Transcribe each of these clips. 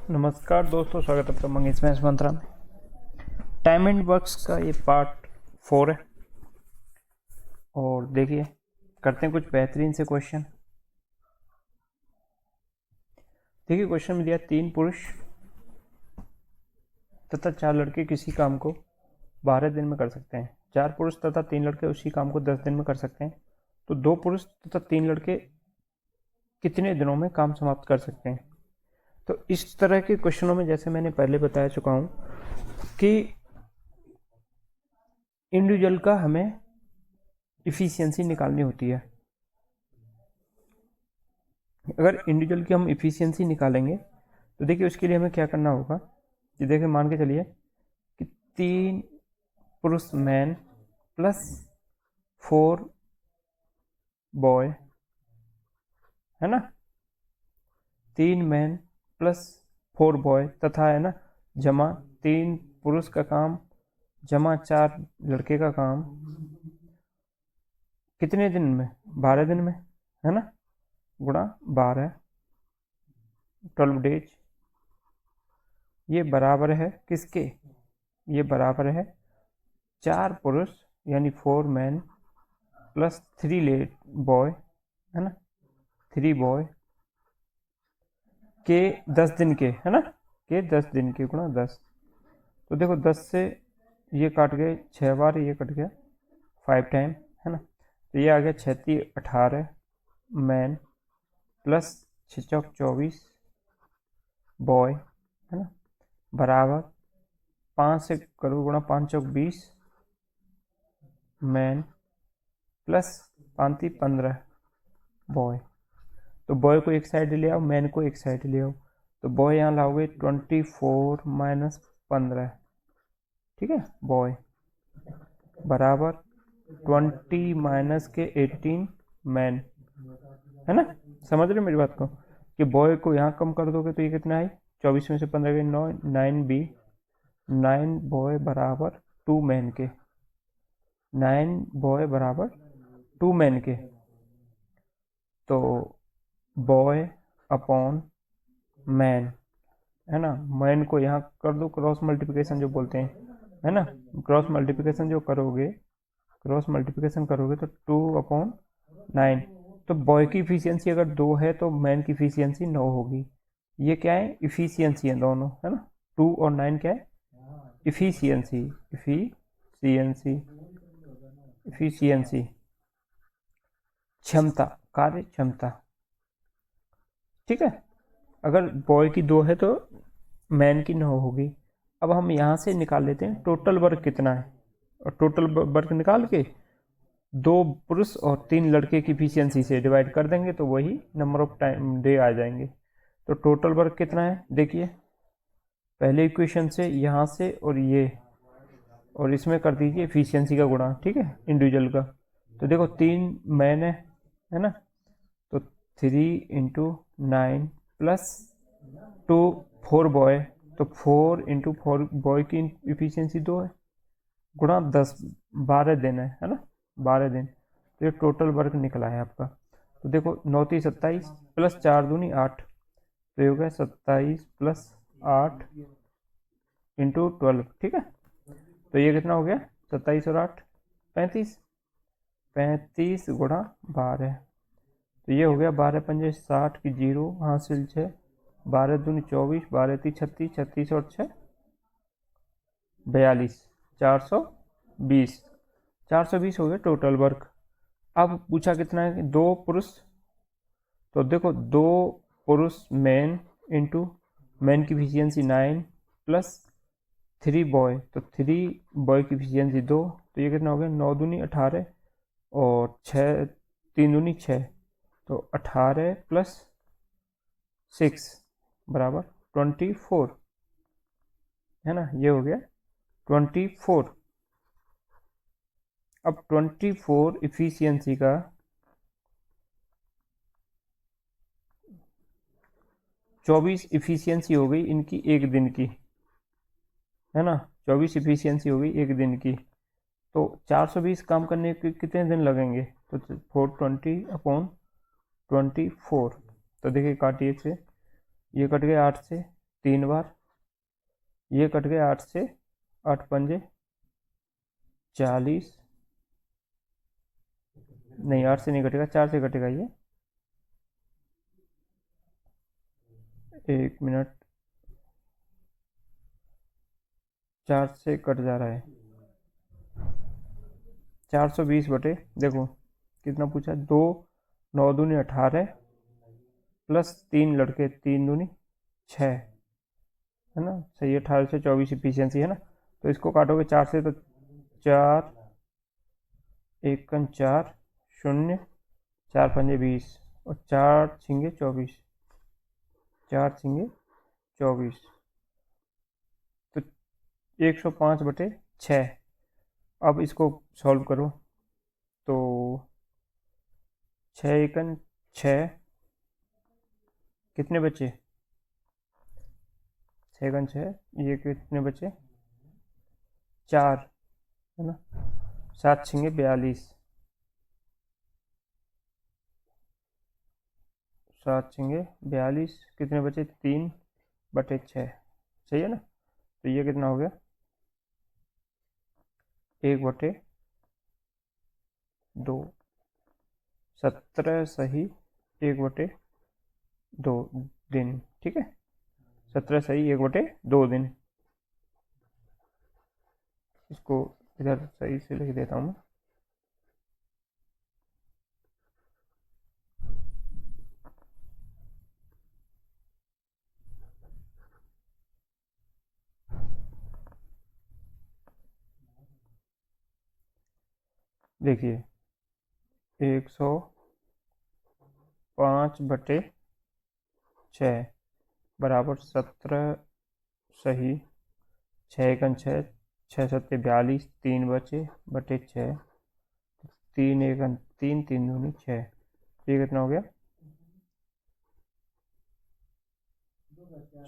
नमस्कार दोस्तों, स्वागत है आपका मंगेश मैथ्स मंत्रा में। टाइम एंड वर्क्स का ये पार्ट 4 है और देखिए करते हैं कुछ बेहतरीन से क्वेश्चन। देखिए क्वेश्चन में दिया 3 पुरुष तथा 4 लड़के किसी काम को 12 दिन में कर सकते हैं। 4 पुरुष तथा 3 लड़के उसी काम को 10 दिन में कर सकते हैं, तो 2 पुरुष तथा 3 लड़के कितने दिनों में काम समाप्त कर सकते हैं। तो इस तरह के क्वेश्चनों में जैसे मैंने पहले बताया चुका हूं कि इंडिविजुअल का हमें इफिशियंसी निकालनी होती है। अगर इंडिविजुअल की हम इफिशियंसी निकालेंगे तो देखिए उसके लिए हमें क्या करना होगा कि देखिए मान के चलिए कि 3 पुरुष मैन प्लस 4 बॉय है ना, 3 मैन प्लस 4 बॉय तथा है ना जमा 3 पुरुष का काम जमा 4 लड़के का काम कितने दिन में, 12 दिन में है ना, गुणा 12 12 डेज। ये बराबर है किसके, ये बराबर है 4 पुरुष यानी 4 मैन प्लस 3 लेट बॉय है ना, 3 बॉय के 10 दिन के है ना, के 10 दिन के गुणा 10। तो देखो 10 से ये काट गए 6 बार, ये कट गया 5 टाइम है ना, तो ये आ गया 36 18 मैन प्लस 6 चौक 24 बॉय है ना, बराबर 5 से करो गुणा 5 चौक 20 मैन प्लस 5 15 बॉय। तो बॉय को एक साइड ले आओ, मैन को एक साइड ले आओ, तो बॉय यहाँ लाओगे 24 माइनस 15 ठीक है, बॉय बराबर 20 माइनस के 18 मैन है ना। समझ रहे मेरी बात को कि बॉय को यहाँ कम कर दोगे तो ये कितना है, 24 में से 15 के 9 9 बी 9 बॉय बराबर 2 मैन के, 9 बॉय बराबर 2 मैन के। तो बॉय अपॉन मैन है ना, मैन को यहाँ कर दो क्रॉस मल्टीप्लिकेशन जो बोलते हैं है ना, क्रॉस मल्टीप्लिकेशन जो करोगे, क्रॉस मल्टीप्लिकेशन करोगे तो 2/9। तो बॉय की इफिशियंसी अगर 2 है तो मैन की इफिशियंसी 9 होगी। ये क्या है, इफिशियंसी है दोनों है ना, 2 और 9 क्या है, इफिशियंसी इफिशियंसी इफिशियंसी क्षमता, कार्य क्षमता ठीक है। अगर बॉय की 2 है तो मैन की 9 होगी। अब हम यहाँ से निकाल लेते हैं टोटल वर्क कितना है, और टोटल वर्क निकाल के 2 पुरुष और 3 लड़के की इफिशियंसी से डिवाइड कर देंगे तो वही नंबर ऑफ टाइम डे आ जाएंगे। तो टोटल वर्क कितना है देखिए, पहले इक्वेशन से यहाँ से और ये और इसमें कर दीजिए इफिशियंसी का गुणा, ठीक है, इंडिविजुअल का। तो देखो 3 मैन है ना, तो 3 इंटू 9 प्लस 2 4 बॉय, तो 4 इंटू 4 बॉय की इफिशियंसी 2 है गुणा 10 12 दिन है ना, 12 दिन। तो ये टोटल वर्क निकला है आपका। तो देखो 9 3 27 प्लस 4 दूनी 8, तो ये हो गया 27 प्लस 8 इंटू 12 ठीक है। तो ये कितना हो गया, 27 और 8 35, 35 गुणा 12, तो ये हो गया 12 पंजे 60 की 0 हासिल 6, 12 दूनी 24, 12 तीन 36, 36 और 6 42, 420, 420 हो गया टोटल वर्क। अब पूछा कितना है, 2 पुरुष, तो देखो 2 पुरुष मैन इंटू मैन की इफिशियंसी 9 प्लस 3 बॉय, तो 3 बॉय की इफिशियंसी 2, तो ये कितना हो गया 9 दूनी 18 और 6 3 दूनी 6, तो 18 प्लस 6 बराबर 24 है ना, ये हो गया 24। अब 24 इफिशियंसी का 24 इफिशियंसी हो गई इनकी एक दिन की है ना, 24 इफिशियंसी हो गई एक दिन की। तो 420 काम करने के कितने दिन लगेंगे, तो 420/24। तो देखिए काटिए से, ये कट गया 8 से, 3 बार, ये कट गए 8 से, 8 पंजे 40, नहीं 8 से नहीं कटेगा, 4 से कटेगा ये, 1 मिनट, 4 से कट जा रहा है, 420 बटे, देखो कितना पूछा, 2 9 दूनी 18 प्लस 3 लड़के 3 दूनी 6, है ना, सही है, 18 से 24 इफिशियंसी है ना। तो इसको काटोगे 4 से तो 4 1 4 0, 4 पंजे 20 और 4 छिंगे 24, 4 छिंगे 24, तो 105 बटे 6। अब इसको सॉल्व करो तो 6 एकन 6, कितने बचे, 6 एकन 6, ये कितने बचे 4, है ना, 7 छिंगे 42, 7 छिंगे 42, कितने बचे 3 बटे 6, सही है ना। तो ये कितना हो गया 1 बटे 2, 17 सही 1 बटे 2 दिन, ठीक है, 17 सही 1 बटे 2 दिन। इसको इधर सही से लिख देता हूँ मैं, देखिए 105 बटे 6 बराबर 17 सही 6 एकन 6, 6 सत्ते 42, 3 बचे बटे 6, 3 एकन 3, 3 दूनी 6, ये कितना हो गया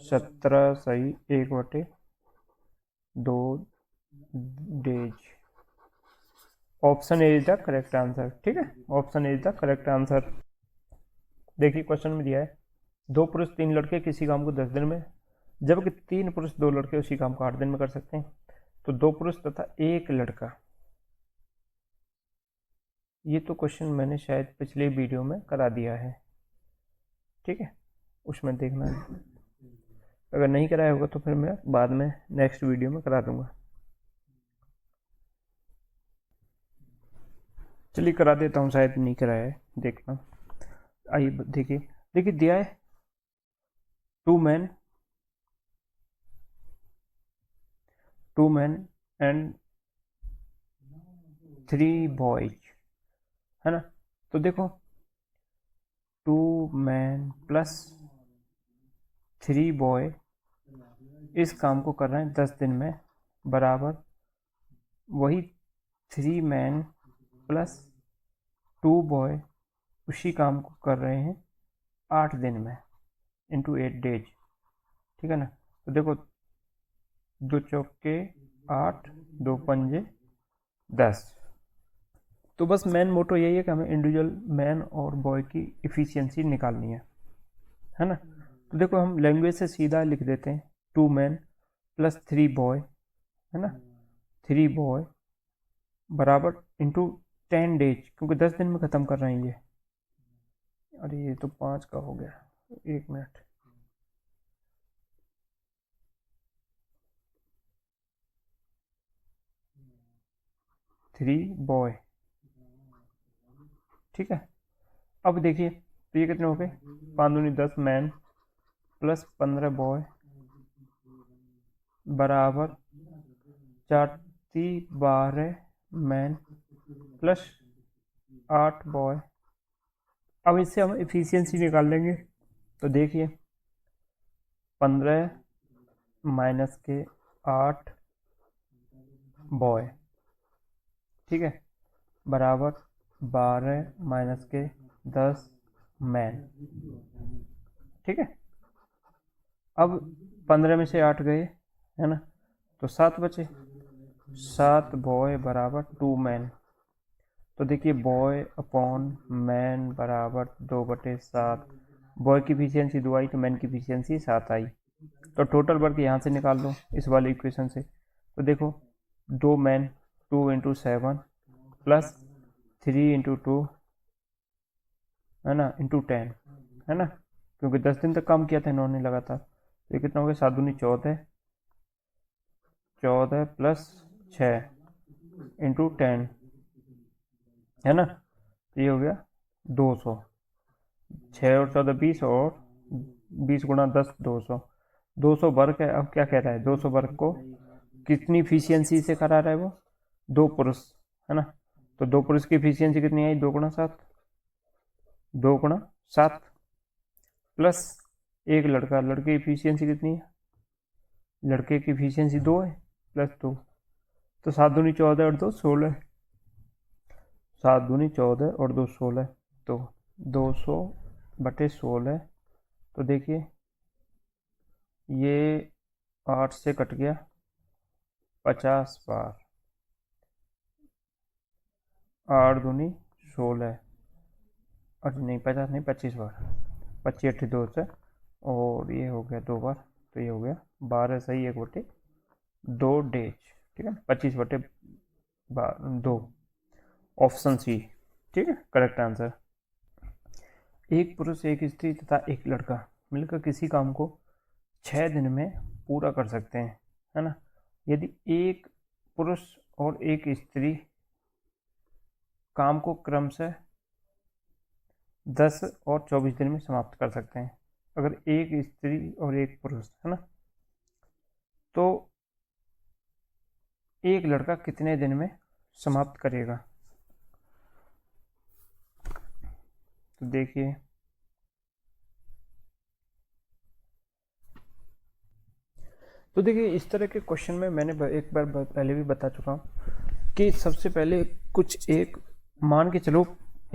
17 सही 1 बटे 2 days. Option A is the correct answer, ठीक है, option A is the correct answer. देखिए क्वेश्चन में दिया है 2 पुरुष 3 लड़के किसी काम को 10 दिन में, जबकि 3 पुरुष 2 लड़के उसी काम को 8 दिन में कर सकते हैं, तो 2 पुरुष तथा 1 लड़का, ये तो क्वेश्चन मैंने शायद पिछले वीडियो में करा दिया है, ठीक है, उसमें देखना है, अगर नहीं कराया होगा तो फिर मैं बाद में नेक्स्ट वीडियो में करा दूंगा। चलिए करा देता हूँ, शायद नहीं कराया है, देखना, आइए देखिए, देखिए दिया है 2 मैन एंड 3 बॉयज, है ना, तो देखो 2 मैन प्लस 3 बॉय इस काम को कर रहे हैं 10 दिन में, बराबर वही 3 मैन प्लस 2 बॉय उसी काम को कर रहे हैं 8 दिन में, इंटू 8 डेज, ठीक है ना। तो देखो 2 चौके 8, 2 पंजे 10, तो बस मेन मोटो यही है कि हमें इंडिविजुअल मैन और बॉय की इफ़िशियंसी निकालनी है ना। तो देखो हम लैंग्वेज से सीधा लिख देते हैं 2 मैन प्लस 3 बॉय, है ना, 3 बॉय बराबर इंटू 10 डेज, क्योंकि 10 दिन में ख़त्म कर रहे हैं ये, अरे ये तो 5 का हो गया, 1 मिनट, थ्री बॉय, ठीक है। अब देखिए तो ये कितने हो गए, 5 दूनी 10 मैन प्लस 15 बॉय बराबर 4 12 मैन प्लस 8 बॉय। अब इससे हम एफिशिएंसी निकाल लेंगे, तो देखिए 15 माइनस के 8 बॉय, ठीक है, बराबर 12 माइनस के 10 मैन, ठीक है। अब 15 में से 8 गए, है ना, तो 7 बचे, 7 बॉय बराबर 2 मैन, तो देखिए बॉय अपॉन मैन बराबर 2/7, बॉय की इफिशियंसी 2 आई तो मैन की इफिशियंसी 7 आई, तो टोटल वर्क यहाँ से निकाल दो इस वाले इक्वेशन से। तो देखो 2 मैन 2 इंटू 7 प्लस 3 इंटू 2 है ना इंटू 10 है ना, क्योंकि 10 दिन तक काम किया था इन्होंने लगातार। तो ये कितना हो गया 7 दूनी 14, 14 प्लस 6 इंटू 10 है ना, तो ये हो गया 200। 6 और 14 20 और 20 गुणा 10 200। 200 वर्ग है। अब क्या कह रहा है 200 वर्ग को कितनी इफिशियंसी से करा रहा है वो, 2 पुरुष है ना। तो 2 पुरुष की इफिशियंसी कितनी आई 2 गुणा 7, 2 गुणा 7 प्लस एक लड़का, लड़के की इफिशियंसी कितनी है, लड़के की इफिशियंसी 2 है प्लस 2, तो 7 दूनी 14 और 2 16, 7 दूनी 14 और 2 16, तो 200 बटे 16। तो देखिए ये 8 से कट गया 50 बार, 8 दूनी 16, अच्छा नहीं 50 नहीं 25 बार, 25 8 2 से, और ये हो गया 2 बार, तो ये हो गया 12 सही 1 बटे 2 डेज। ठीक है 25 बटे 2, ऑप्शन सी ठीक है करेक्ट आंसर। एक पुरुष एक स्त्री तथा एक लड़का मिलकर किसी काम को 6 दिन में पूरा कर सकते हैं है ना। यदि एक पुरुष और एक स्त्री काम को क्रमशः 10 और 24 दिन में समाप्त कर सकते हैं, अगर एक स्त्री और एक पुरुष है ना, तो एक लड़का कितने दिन में समाप्त करेगा। तो देखिए इस तरह के क्वेश्चन में मैंने एक बार पहले भी बता चुका हूँ कि सबसे पहले कुछ एक मान के चलो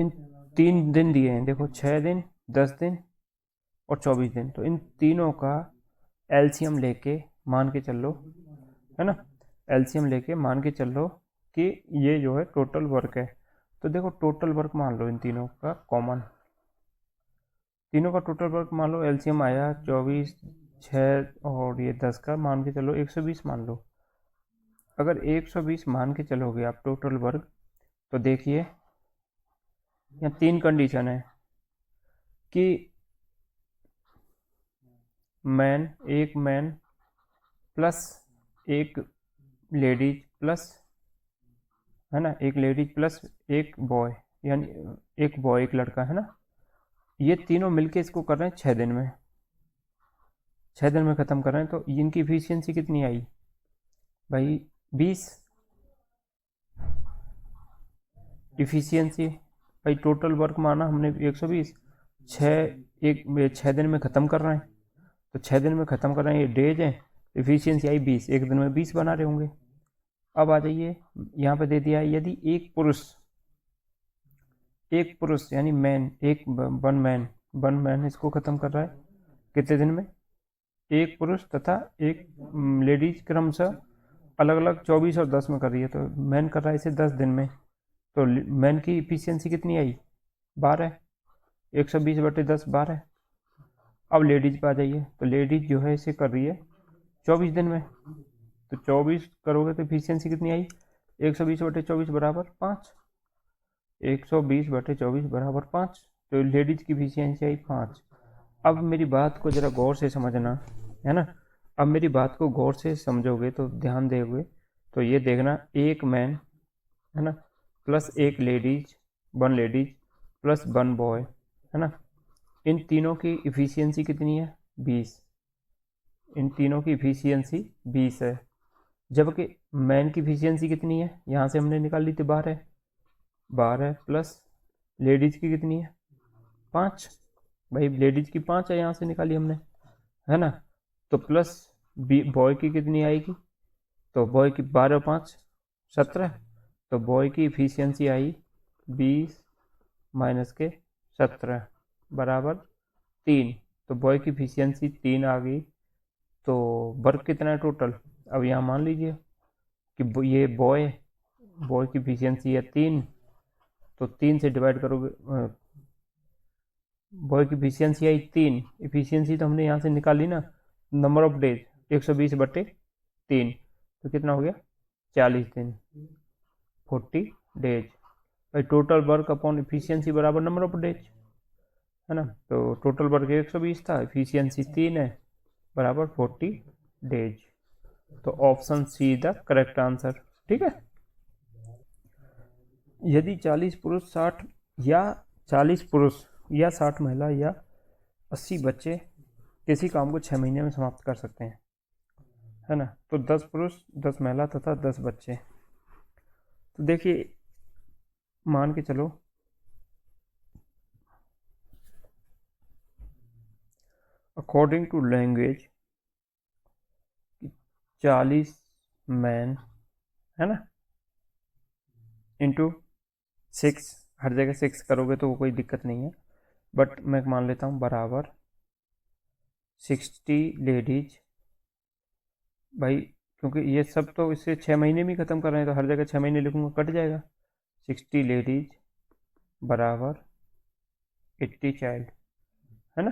इन 3 दिन दिए हैं, देखो 6 दिन 10 दिन और 24 दिन, तो इन तीनों का एलसीएम लेके मान के चल लो है ना, एलसीएम लेके मान के चल लो कि ये जो है टोटल वर्क है। तो देखो टोटल वर्क मान लो इन तीनों का कॉमन, तीनों का टोटल वर्क मान लो, एलसीएम आया 24 6 और ये 10 का मान के चलो 120 मान लो। अगर 120 मान के चलोगे आप टोटल वर्क, तो देखिए यहाँ 3 कंडीशन है कि एक मैन प्लस एक लेडीज प्लस है ना, एक लेडीज प्लस एक बॉय, यानी एक बॉय एक लड़का है ना, ये तीनों मिलके इसको कर रहे हैं 6 दिन में, 6 दिन में ख़त्म कर रहे हैं। तो इनकी इफिशियंसी कितनी आई भाई 20 इफिशियंसी भाई, टोटल वर्क माना हमने 120, 6 दिन में ख़त्म कर रहे हैं, तो 6 दिन में ख़त्म कर रहे हैं, ये डेज है, इफिशियंसी आई 20, एक दिन में 20 बना रहे होंगे। अब आ जाइए यहाँ पे दे दिया है यदि एक पुरुष यानी मैन वन मैन इसको ख़त्म कर रहा है कितने दिन में, एक पुरुष तथा एक लेडीज क्रमशः अलग अलग 24 और 10 में कर रही है, तो मैन कर रहा है इसे 10 दिन में, तो मैन की इफिशियंसी कितनी आई 12, 120 बटे 10 12। अब लेडीज पे आ जाइए, तो लेडीज जो है इसे कर रही है 24 दिन में, तो 24 करोगे तो इफिशियंसी कितनी आई 120 बटे 24 बराबर 5, 120 बटे 24 बराबर 5, तो लेडीज की इफिशियंसी आई 5। अब मेरी बात को ज़रा गौर से समझना है ना, अब मेरी बात को गौर से समझोगे तो ध्यान दोगे तो ये देखना एक मैन है ना प्लस एक लेडीज प्लस वन बॉय है ना, इन तीनों की इफिशियंसी कितनी है 20, इन तीनों की इफिशियंसी 20 है, जबकि मैन की इफिशियंसी कितनी है यहाँ से हमने निकाल ली थी 12 प्लस लेडीज की कितनी है 5, भाई लेडीज की 5 है यहाँ से निकाली हमने है ना, तो प्लस बॉय की कितनी आएगी, तो बॉय की 12 5 17, तो बॉय की इफिशियंसी आई 20 माइनस के 17 बराबर 3, तो बॉय की इफिशियंसी 3 आ गई। तो वर्क कितना है टोटल, अब यहाँ मान लीजिए कि ये बॉय की इफिशियंसी है 3, तो 3 से डिवाइड करोगे, बॉय की इफिशियंसी आई 3, इफिशियंसी तो हमने यहाँ से निकाली ना, नंबर ऑफ डेज 120/3, तो कितना हो गया 40 दिन, 40 डेज। भाई टोटल वर्क अपॉन इफिशियंसी बराबर नंबर ऑफ डेज, है ना। तो टोटल वर्क 120 था, इफिशियंसी 3 है, बराबर 40 डेज। तो option see the correct answer. ठीक है। यदि 40 पुरुष 60 या 40 पुरुष या 60 महिला या 80 बच्चे किसी काम को 6 महीने में समाप्त कर सकते हैं, है ना। तो 10 पुरुष 10 महिला तथा 10 बच्चे। तो देखिए मान के चलो अकॉर्डिंग टू लैंग्वेज 40 मैन, है ना, इंटू 6, हर जगह 6 करोगे तो कोई दिक्कत नहीं है, बट मैं मान लेता हूँ बराबर 60 लेडीज। भाई क्योंकि ये सब तो इससे 6 महीने में ख़त्म कर रहे हैं, तो हर जगह 6 महीने लिखूंगा, कट जाएगा। 60 लेडीज बराबर 80 चाइल्ड, है ना,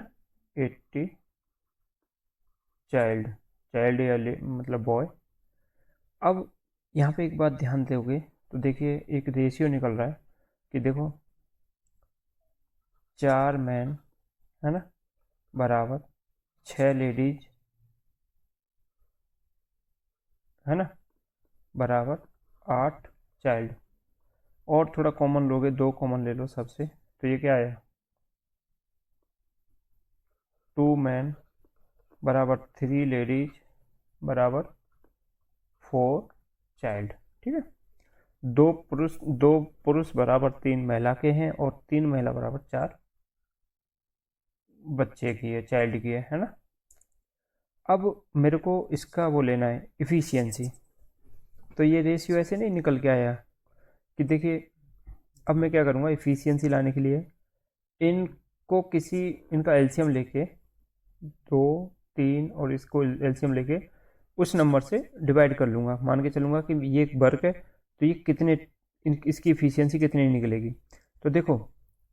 80 चाइल्ड, चाइल्ड या मतलब बॉय। अब यहाँ पे एक बात ध्यान दोगे तो देखिए एक रेशियो निकल रहा है कि देखो 4 मैन, है ना, बराबर 6 लेडीज, है ना, बराबर 8 चाइल्ड। और थोड़ा कॉमन लोगे, 2 कॉमन ले लो सबसे, तो ये क्या आया 2 मैन बराबर 3 लेडीज बराबर 4 चाइल्ड। ठीक है। 2 पुरुष बराबर 3 महिला के हैं और 3 महिला बराबर 4 बच्चे की है, चाइल्ड की है ना। अब मेरे को इसका वो लेना है इफिशियंसी, तो ये रेशियो ऐसे नहीं निकल के आया कि देखिए अब मैं क्या करूँगा इफिशियंसी लाने के लिए इनको इनका एलसीएम लेके 2 3 और इसको एलसीएम लेके उस नंबर से डिवाइड कर लूँगा, मान के चलूँगा कि ये एक वर्क है तो ये कितने इसकी इफिशियंसी कितनी निकलेगी। तो देखो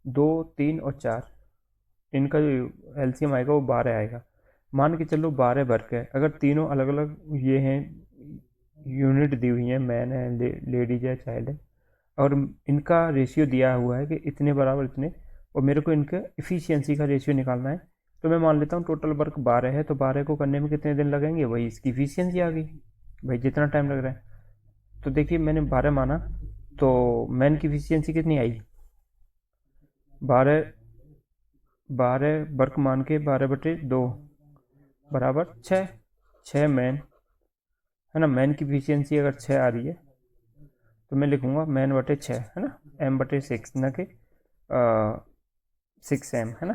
2 3 और 4, इनका जो एलसीएम आएगा वो 12 आएगा। मान के चलो 12 वर्क है, अगर तीनों अलग अलग ये हैं यूनिट दी हुई है, मैन है, लेडीज है, चाइल्ड है, और इनका रेशियो दिया हुआ है कि इतने बराबर इतने, और मेरे को इनका इफिशियंसी का रेशियो निकालना है, तो मैं मान लेता हूँ टोटल वर्क 12 है, तो 12 को करने में कितने दिन लगेंगे, वही इसकी इफिशियंसी आ गई, भाई जितना टाइम लग रहा है। तो देखिए मैंने 12 माना, तो मैन की इफिशियंसी कितनी आई 12, 12 वर्क मान के 12/2 बराबर 6 मैन, है ना। मैन की इफिशियंसी अगर 6 आ रही है तो मैं लिखूंगा मैन/6, है ना, M/6 न कि 6M, है ना।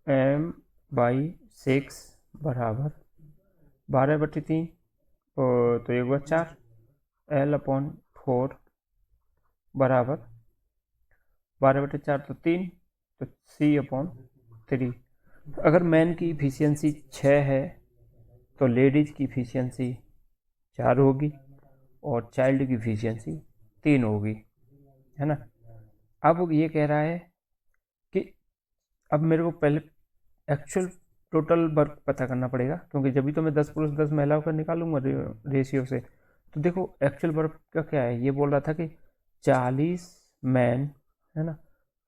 M/6 बराबर 12/3, तो 1/4, L/4 बराबर 12/4 तो 3, तो C/3। अगर मैन की इफिशियंसी 6 है तो लेडीज की इफिशियंसी 4 होगी और चाइल्ड की इफिशियंसी 3 होगी, है ना। अब ये कह रहा है कि अब मेरे को पहले एक्चुअल टोटल वर्क पता करना पड़ेगा, क्योंकि जब भी तो मैं 10 पुरुष 10 महिलाओं का निकालूंगा रेशियो से। तो देखो एक्चुअल वर्क का क्या है, ये बोल रहा था कि 40 मैन, है ना,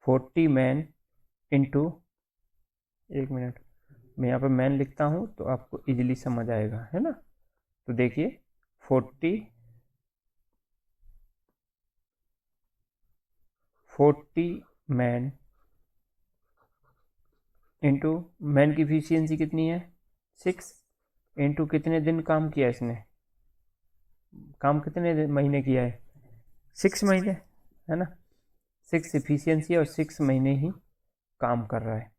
40 मैन इंटू, एक मिनट मैं यहाँ पर मैन लिखता हूँ तो आपको इजीली समझ आएगा, है ना। तो देखिए 40 मैन इंटू मैन की इफिशियंसी कितनी है 6, इंटू कितने दिन काम किया इसने, काम कितने महीने किया है 6 महीने, है ना। 6 इफिशियंसी और 6 महीने ही काम कर रहा है।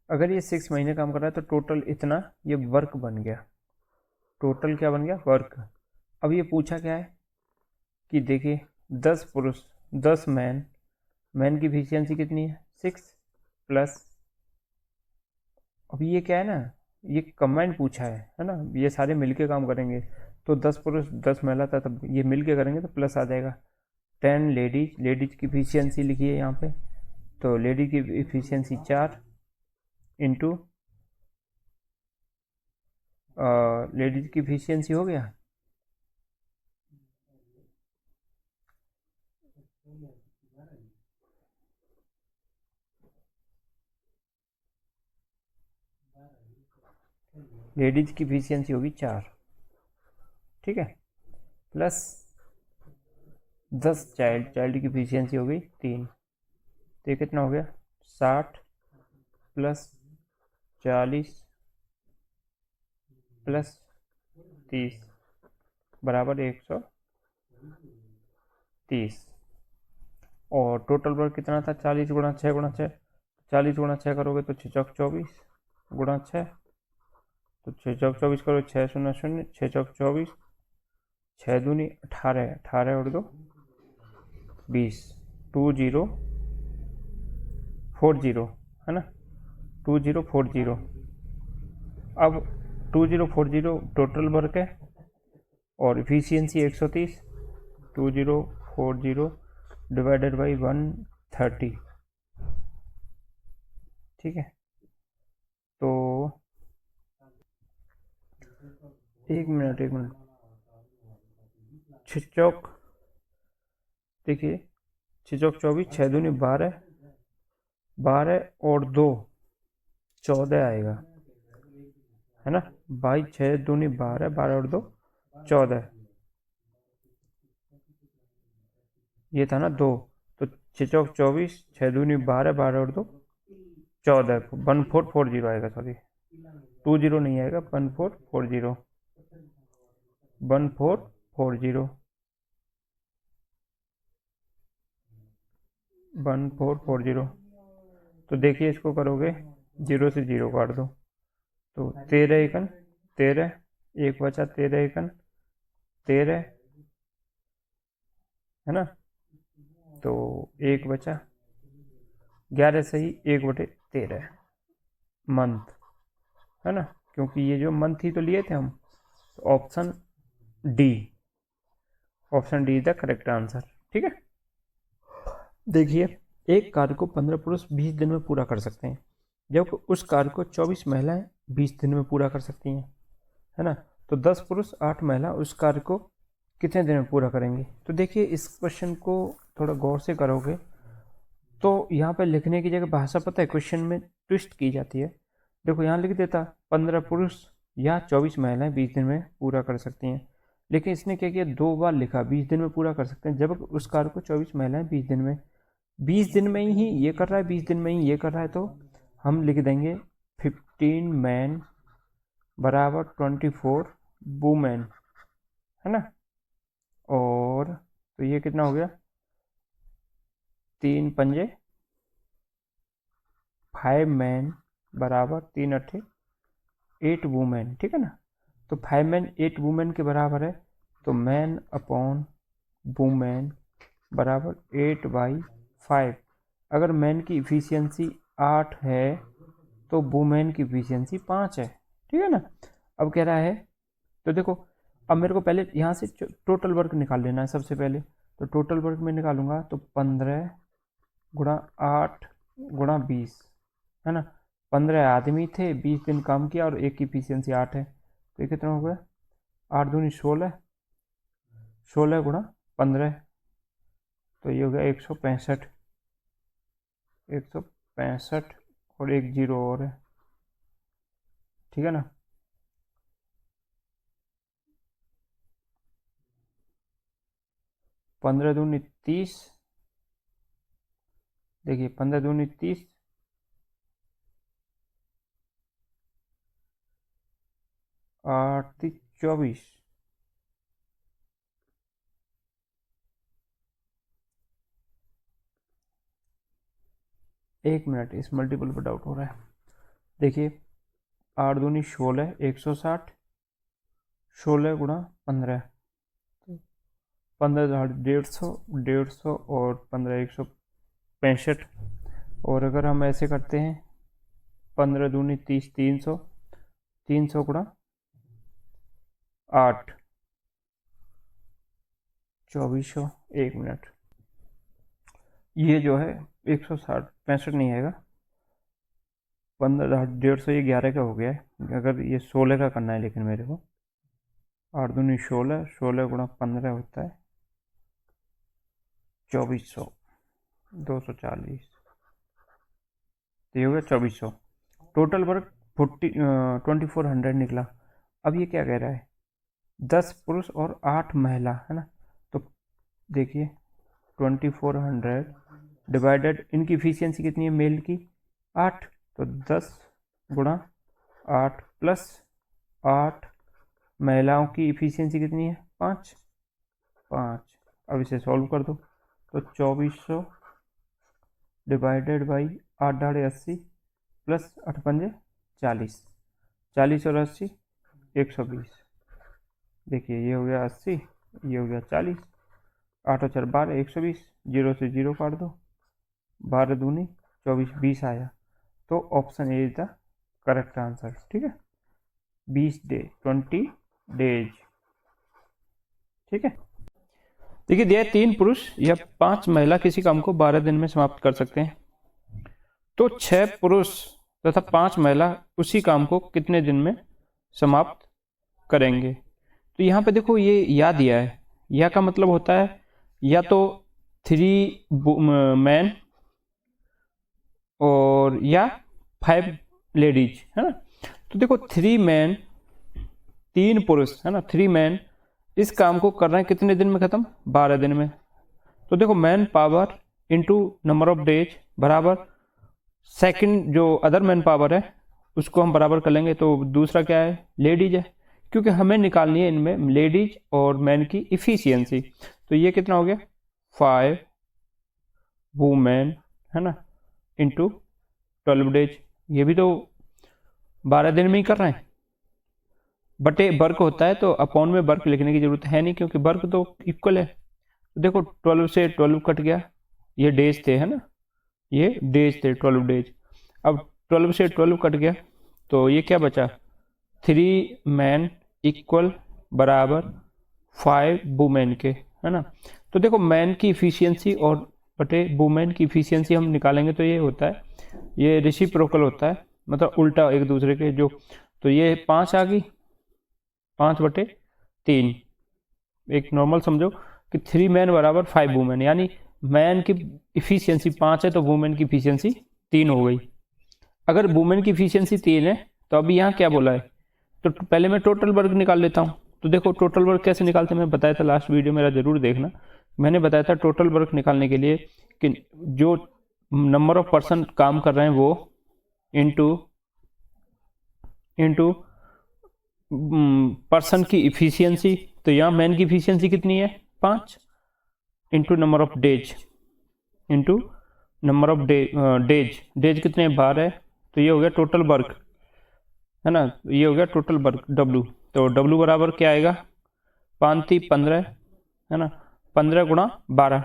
अगर ये 6 महीने काम कर रहा है तो टोटल इतना ये वर्क बन गया, टोटल क्या बन गया वर्क। अब ये पूछा क्या है कि देखिए 10 पुरुष 10 मैन, मैन की इफिशियंसी कितनी है 6 प्लस, अब ये क्या है ना, ये कंबाइंड पूछा है ना, ये सारे मिलके काम करेंगे, तो 10 पुरुष 10 महिला था, तब ये मिलके करेंगे तो प्लस आ जाएगा। 10 लेडीज, लेडीज की इफिशियंसी लिखिए यहाँ पे, तो लेडीज की इफिशियंसी 4 इंटू लेडीज की इफिशियंसी हो गया, लेडीज की इफिशियंसी होगी 4, ठीक है, प्लस 10 चाइल्ड, चाइल्ड की इफिशियंसी हो गई 3, तो ये कितना हो गया 60 प्लस 40 प्लस 30 बराबर 130। और टोटल वर्क कितना था 40 गुणा 6 गुणा 6, 40 गुणा 6 करोगे तो 6 चौक 24 गुणा 6, तो 6 चौक 24 करो, 6 शून्य शून्य, 6 चौक 24, 6 दूनी 18, 18 और 2 20, 2040 है ना, 2040। अब 2040 टोटल वर्क है और इफिशियंसी 130, 2040 डिवाइडेड बाई 130, ठीक है। तो एक मिनट 6 चौक, देखिए 6 चौक 24, 6 दूनी 12, 12 और 2 14 आएगा, है ना, बाई 6 दूनी 12, 12 और 2 14, ये था ना 2, तो 6 चौक 24, 6 दूनी 12, 12 और 2 14, 1440 आएगा, सॉरी 20 नहीं आएगा, 1440, 1440, 1440। तो देखिए इसको करोगे 0 से 0 काट दो, तो 13 एकन 13, एक बचा 13 एकन 13, है ना, तो एक बचा 11 सही 1/13 मंथ, है ना, क्योंकि ये जो मंथ ही तो लिए थे हम, तो option D, option D is the correct answer, ठीक है। देखिए एक कार्य को 15 पुरुष 20 दिन में पूरा कर सकते हैं, जबकि उस कार्य को 24 महिलाएं 20 दिन में पूरा कर सकती हैं, है ना, तो 10 पुरुष 8 महिला उस कार्य को कितने दिन में पूरा करेंगे। तो देखिए इस क्वेश्चन को थोड़ा गौर से करोगे तो यहाँ पर लिखने की जगह भाषा पता है क्वेश्चन में ट्विस्ट की जाती है। देखो यहाँ लिख देता 15 पुरुष या 24 महिलाएं 20 दिन में पूरा कर सकती हैं, लेकिन इसने क्या किया 2 बार लिखा 20 दिन में पूरा कर सकते हैं, जब उस कार्य को 24 महिलाएं 20 दिन में, 20 दिन में ही ये कर रहा है, 20 दिन में ही ये कर रहा है, तो हम लिख देंगे 15 मैन बराबर 24 वुमेन, है ना, और तो ये कितना हो गया 3 पंजे 5 मैन बराबर 3 अट्ठे 8 वुमेन, ठीक है ना, तो 5 मैन 8 वुमेन के बराबर है, तो मैन अपॉन वुमेन बराबर 8/5। अगर मैन की इफिशियंसी 8 है तो वुमेन की इफिशियंसी 5 है, ठीक है ना। अब कह रहा है, तो देखो अब मेरे को पहले यहाँ से टोटल वर्क निकाल लेना है सबसे पहले, तो टोटल वर्क में निकालूंगा तो 15 गुणा 8 गुणा 20, है ना, 15 आदमी थे 20 दिन काम किया और एक की इफिशियंसी 8 है, तो ये कितना हो गया 8 दूनी 16, 16 गुणा 15, तो ये हो गया 165, 165 और एक जीरो और है, ठीक है ना। पंद्रह दूनी 30, देखिए 15 दूनी 30, 8 24, एक मिनट इस मल्टीपल पर डाउट हो रहा है। देखिए 8 दूनी 16, 160, 16 गुणा 15, 15 150, 150 और 15 165, और अगर हम ऐसे करते हैं 15 दूनी 30, 300, 300 गुणा 8 2400, एक मिनट ये जो है 160 65 नहीं आएगा, 15 150 ये 11 का हो गया है। अगर ये 16 का करना है लेकिन मेरे को 8 दूनी 16, 16 गुणा 15 होता है 2400, 240, तो ये हो गया 2400। टोटल वर्क 2400 निकला। अब ये क्या कह रहा है, 10 पुरुष और 8 महिला है ना। तो देखिए 2400 डिवाइडेड, इनकी इफिशियंसी कितनी है मेल की 8, तो 10 गुणा 8 प्लस 8 महिलाओं की इफिशियंसी कितनी है 5। अब इसे सॉल्व कर दो, तो 2400 डिवाइडेड बाई 8 डाढ़े 80 प्लस 8 पंजे 40, 40 और 80 120। देखिए ये हो गया 80, ये हो गया 40, 8 और 4 12, 120, 0 से 0 काट दो, 12 दूनी 24, 20 आया। तो option A is the correct answer. ठीक है, 20 डे 20 डेज। ठीक है, देखिए दिया 3 पुरुष या 5 महिला किसी काम को 12 दिन में समाप्त कर सकते हैं, तो 6 पुरुष तथा 5 महिला उसी काम को कितने दिन में समाप्त करेंगे। तो यहाँ पे देखो ये या दिया है, या का मतलब होता है या तो 3 मैन और या 5 लेडीज है ना। तो देखो 3 मैन 3 पुरुष है ना, 3 मैन इस काम को कर रहे हैं कितने दिन में खत्म, 12 दिन में। तो देखो man power into number of days बराबर सेकंड जो अदर मैन पावर है उसको हम बराबर कर लेंगे, तो दूसरा क्या है लेडीज है, क्योंकि हमें निकालनी है इनमें लेडीज और मैन की इफिशियंसी। तो ये कितना हो गया 5 वुमेन है ना इंटू 12 डेज, ये भी तो 12 दिन में ही कर रहे हैं, बटे वर्क होता है तो अपॉन में वर्क लिखने की जरूरत है नहीं क्योंकि वर्क तो इक्वल है। तो देखो 12 से 12 कट गया, ये डेज थे है ना, ये डेज थे 12 डेज। अब 12 से 12 कट गया तो ये क्या बचा 3 मैन इक्वल बराबर 5 वुमेन के है ना। तो देखो मैन की इफिशियंसी और बटे वुमेन की इफिशियंसी हम निकालेंगे तो ये होता है, ये रेसिप्रोकल होता है, मतलब उल्टा एक दूसरे के जो। तो ये 5 आ गई, 5 बटे 3, एक नॉर्मल समझो कि 3 मैन बराबर 5 वुमेन, यानी मैन की इफिशियंसी 5 है तो वुमेन की इफिशियंसी 3 हो गई। अगर वुमेन की इफिशियंसी 3 है तो अभी यहाँ क्या बोला है, तो पहले मैं टोटल वर्क निकाल लेता हूँ। तो देखो टोटल वर्क कैसे निकालते हैं, मैं बताया था लास्ट वीडियो मेरा जरूर देखना, मैंने बताया था टोटल वर्क निकालने के लिए कि जो नंबर ऑफ पर्सन काम कर रहे हैं वो इंटू पर्सन की इफिशियंसी। तो यहाँ मैन की इफिशियंसी कितनी है 5 into number of days into number of days कितने 12 है, तो ये हो गया टोटल वर्क है ना, ये हो गया टोटल वर्क W। तो W बराबर क्या आएगा 5 15 है ना, 15 गुणा 12,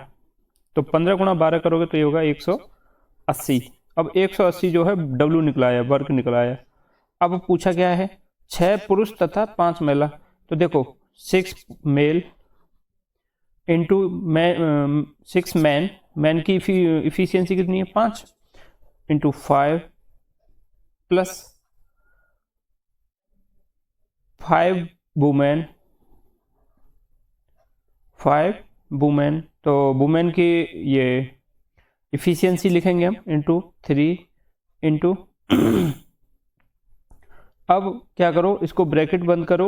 तो 15 गुणा 12 करोगे तो ये होगा 180। अब 180 जो है W निकला है, वर्क निकला है। अब पूछा गया है 6 पुरुष तथा 5 महिला, तो देखो 6 मेल इंटू 6 मैन की इफिशियंसी कितनी है 5 इंटू 5 प्लस 5 वुमेन, तो वुमेन की ये इफिशियंसी लिखेंगे हम इंटू 3 इंटू अब क्या करो इसको ब्रैकेट बंद करो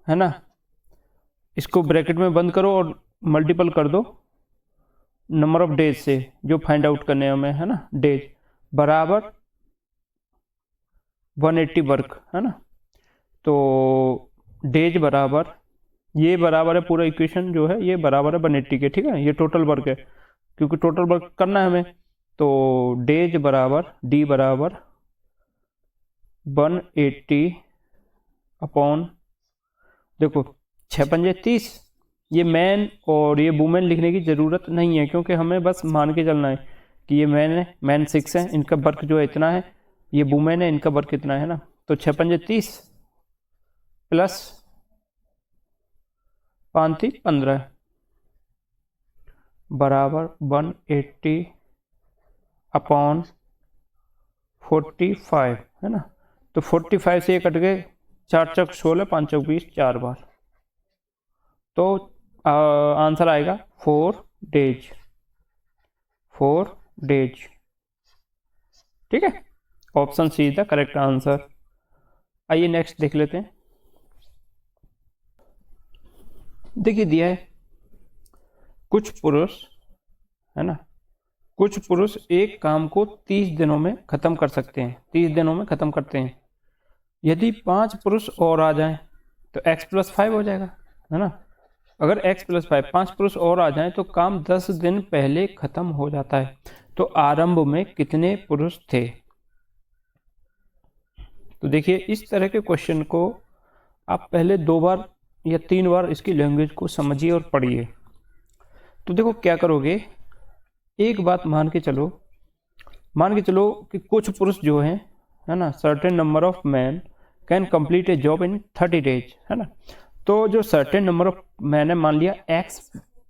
है ना, इसको ब्रैकेट में बंद करो और मल्टीपल कर दो नंबर ऑफ डेज से जो फाइंड आउट करने हमें है ना, डेज बराबर 180 वर्क है ना। तो डेज बराबर ये बराबर है, पूरा इक्वेशन जो है ये बराबर है 180 के। ठीक है, ये टोटल वर्क है क्योंकि टोटल वर्क करना है हमें, तो डेज बराबर डी बराबर 180 अपॉन, देखो 6 पंजे 30, ये मैन और ये वुमेन लिखने की ज़रूरत नहीं है क्योंकि हमें बस मान के चलना है कि ये मैन है, मैन 6 है, इनका वर्क जो है इतना है, ये वुमेन है, इनका वर्क इतना है ना। तो 6 पंजे 30 प्लस 5 15, बराबर 180 अपॉन 45, है ना। तो 45 से ये कट गए, 4 चौक 16, 5 चौक 20, 4 बार, तो आंसर आएगा 4 डेज, 4 डेज। ठीक है, option C is the correct answer. आइए नेक्स्ट देख लेते हैं। देखिए दिया है, कुछ पुरुष, है ना, कुछ पुरुष एक काम को 30 दिनों में खत्म कर सकते हैं, 30 दिनों में खत्म करते हैं। यदि 5 पुरुष और आ जाएं तो x+5 हो जाएगा, है ना। अगर x+5 5 पुरुष और आ जाएं तो काम 10 दिन पहले खत्म हो जाता है। तो आरंभ में कितने पुरुष थे? तो देखिए, इस तरह के क्वेश्चन को आप पहले 2 बार या 3 बार इसकी लैंग्वेज को समझिए और पढ़िए। तो देखो क्या करोगे, एक बात मान के चलो कि कुछ पुरुष जो हैं, है ना, certain number of man can complete A job in 30 days, है ना। तो जो सर्टेन नंबर ऑफ मैन है, मान लिया x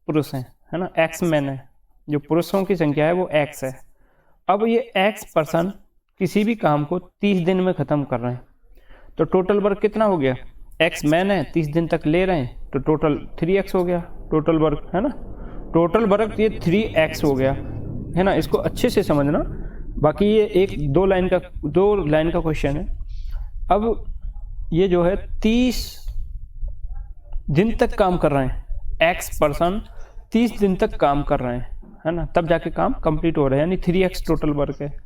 पुरुष हैं, है ना, x मैन है, जो पुरुषों की संख्या है वो x है। अब ये x पर्सन किसी भी काम को 30 दिन में ख़त्म कर रहे हैं, तो टोटल वर्क कितना हो गया? x मैन है, 30 दिन तक ले रहे हैं, तो टोटल 3x हो गया टोटल वर्क, है ना। टोटल वर्क ये 3x हो गया, है ना। इसको अच्छे से समझना, बाकी ये एक 2 लाइन का क्वेश्चन है। अब ये जो है 30 दिन तक काम कर रहे हैं, x पर्सन 30 दिन तक काम कर रहे हैं, है ना, तब जाके काम कंप्लीट हो रहा है, यानी 3x टोटल वर्क है।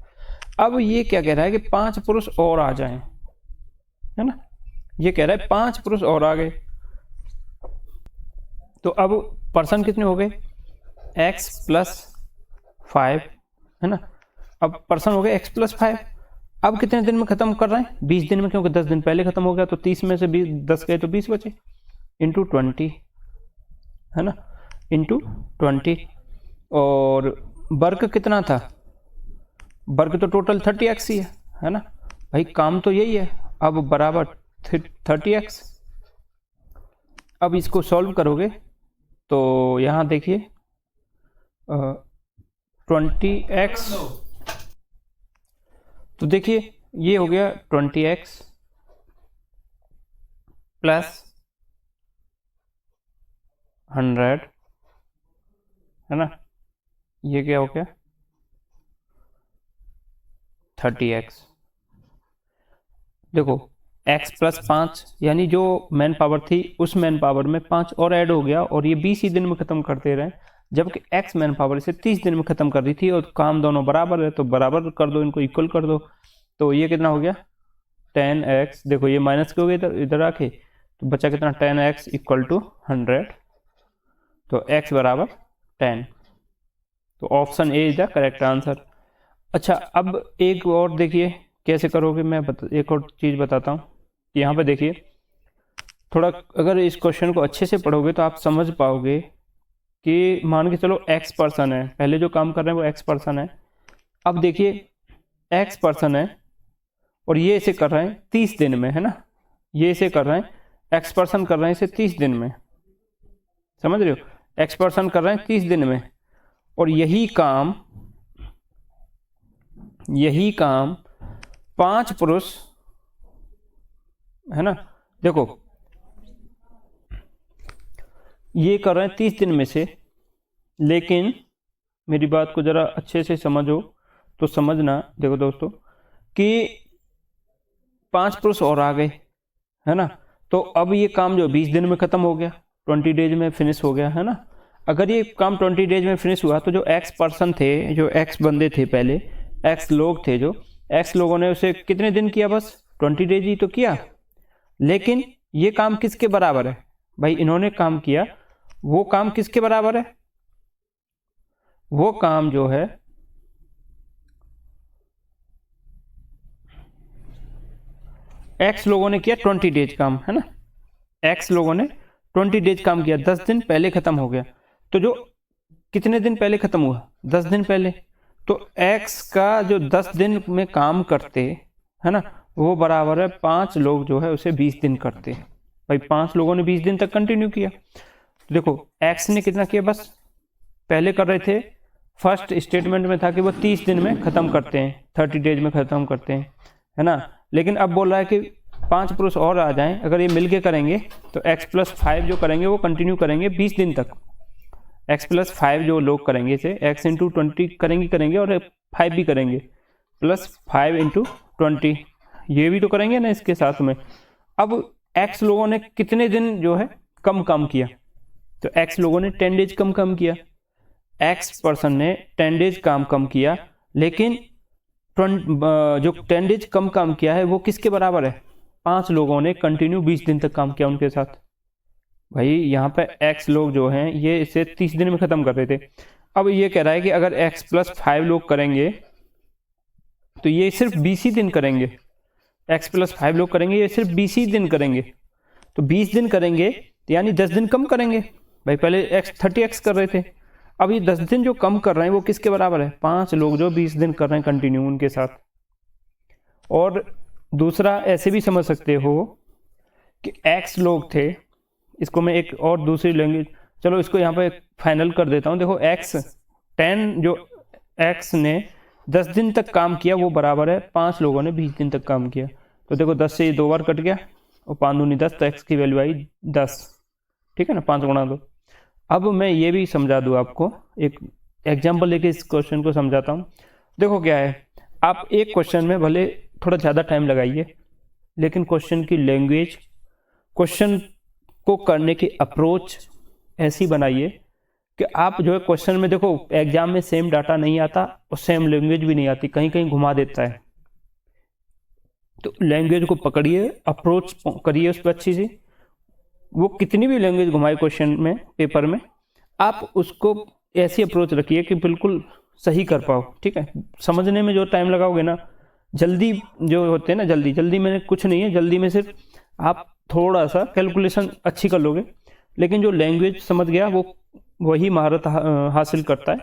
अब ये क्या कह रहा है कि 5 पुरुष और आ जाएं, है ना, ये कह रहा है 5 पुरुष और आ गए, तो अब पर्सन कितने हो गए? x+5, है ना। अब पर्सन हो गए x+5। अब कितने दिन में खत्म कर रहे हैं? 20 दिन में, क्योंकि 10 दिन पहले खत्म हो गया, तो 30 में से 10 गए तो 20 बचे, इंटू 20, है ना, इंटू 20। और वर्क कितना था? वर्क तो टोटल 30x ही है ना भाई, काम तो यही है। अब बराबर 30x। अब इसको सॉल्व करोगे तो यहाँ देखिए 20x, तो देखिए ये हो गया 20x प्लस 100, है ना, ये क्या हो गया 30x। देखो x+5, यानी जो मैन पावर थी उस मैन पावर में 5 और ऐड हो गया, और ये 20 ही दिन में ख़त्म करते रहे, जबकि x मैन पावर इसे 30 दिन में ख़त्म कर दी थी, और काम दोनों बराबर है, तो बराबर कर दो, इनको इक्वल कर दो। तो ये कितना हो गया 10x, देखो ये माइनस के हो गए इधर आके, तो बचा कितना 10x इक्वल टू 100, तो x बराबर 10। तो option A is the correct answer. अच्छा, अब एक और देखिए कैसे करोगे, मैं एक और चीज़ बताता हूँ। यहाँ पे देखिए, थोड़ा अगर इस क्वेश्चन को अच्छे से पढ़ोगे तो आप समझ पाओगे कि मान के चलो x पर्सन है, पहले जो काम कर रहे हैं वो x पर्सन है। अब देखिए x पर्सन है और ये इसे कर रहे हैं 30 दिन में, है ना, ये इसे कर रहे हैं, x पर्सन कर रहे हैं इसे 30 दिन में, समझ रहे हो, x पर्सन कर रहे हैं 30 दिन में, और यही काम 5 पुरुष, है ना, देखो ये कर रहे हैं 30 दिन में से, लेकिन मेरी बात को जरा अच्छे से समझो तो समझना। देखो दोस्तों कि 5 पुरुष और आ गए, है ना, तो अब ये काम जो 20 दिन में ख़त्म हो गया, 20 डेज में फिनिश हो गया, है ना। अगर ये काम 20 डेज में फिनिश हुआ तो जो x पर्सन थे, जो x बंदे थे, पहले x लोग थे, जो x लोगों ने उसे कितने दिन किया? बस 20 डेज ही तो किया। लेकिन ये काम किसके बराबर है भाई? इन्होंने काम किया, वो काम किसके बराबर है? वो काम जो है x लोगों ने किया 20 डेज काम, है ना, x लोगों ने 20 डेज काम किया, 10 दिन पहले खत्म हो गया। तो जो कितने दिन पहले खत्म हुआ? 10 दिन पहले। तो x का जो 10 दिन में काम करते, है ना, वो बराबर है 5 लोग जो है उसे 20 दिन करते। भाई 5 लोगों ने 20 दिन तक कंटिन्यू किया। तो देखो x ने कितना किया? बस पहले कर रहे थे, फर्स्ट स्टेटमेंट में था कि वो 30 दिन में ख़त्म करते हैं, 30 डेज में ख़त्म करते हैं, है ना। लेकिन अब बोल रहा है कि 5 पुरुष और आ जाएं, अगर ये मिलके करेंगे तो x+5 जो करेंगे वो कंटिन्यू करेंगे 20 दिन तक। x+5 जो लोग करेंगे इसे x × 20 करेंगे और 5 भी करेंगे, +5 × 20 ये भी तो करेंगे ना इसके साथ में। अब x लोगों ने कितने दिन जो है कम काम किया, तो x लोगों ने 10 डेज कम किया, x पर्सन ने 10 डेज काम कम किया, लेकिन जो 10 डेज कम काम किया है वो किसके बराबर है, 5 लोगों ने कंटिन्यू 20 दिन तक काम किया उनके साथ। भाई यहाँ पे x लोग जो हैं ये इसे 30 दिन में ख़त्म कर रहे थे। अब ये कह रहा है कि अगर x+5 लोग करेंगे तो ये सिर्फ 20 ही दिन करेंगे, x+5 लोग करेंगे ये सिर्फ 20 ही दिन करेंगे, तो 20 दिन करेंगे तो यानी 10 दिन कम करेंगे। भाई पहले 30x कर रहे थे, अब ये 10 दिन जो कम कर रहे हैं वो किसके बराबर है, 5 लोग जो 20 दिन कर रहे हैं कंटिन्यू उनके साथ। और दूसरा ऐसे भी समझ सकते हो कि x लोग थे, इसको मैं एक और दूसरी लैंग्वेज, चलो इसको यहाँ पे फाइनल कर देता हूँ। देखो x ने 10 दिन तक काम किया वो बराबर है 5 लोगों ने 20 दिन तक काम किया। तो देखो 10 से ये 2 बार कट गया और 5 दूनी 10, तो x की वैल्यू आई 10, ठीक है ना, 5 गुणा 2। अब मैं ये भी समझा दूँ आपको, एक एग्जाम्पल लेके इस क्वेश्चन को समझाता हूँ। देखो क्या है, आप एक क्वेश्चन में भले थोड़ा ज़्यादा टाइम लगाइए, लेकिन क्वेश्चन की लैंग्वेज, क्वेश्चन को करने की अप्रोच ऐसी बनाइए कि आप जो है क्वेश्चन में, देखो एग्जाम में सेम डाटा नहीं आता और सेम लैंग्वेज भी नहीं आती, कहीं कहीं घुमा देता है, तो लैंग्वेज को पकड़िए, अप्रोच करिए उस पर अच्छी सी। वो कितनी भी लैंग्वेज घुमाए क्वेश्चन में, पेपर में, आप उसको ऐसी अप्रोच रखिए कि बिल्कुल सही कर पाओ, ठीक है। समझने में जो टाइम लगाओगे ना, जल्दी जो होते हैं ना, जल्दी में कुछ नहीं है, जल्दी में सिर्फ आप थोड़ा सा कैलकुलेशन अच्छी कर लोगे, लेकिन जो लैंग्वेज समझ गया वो वही महारत हासिल करता है।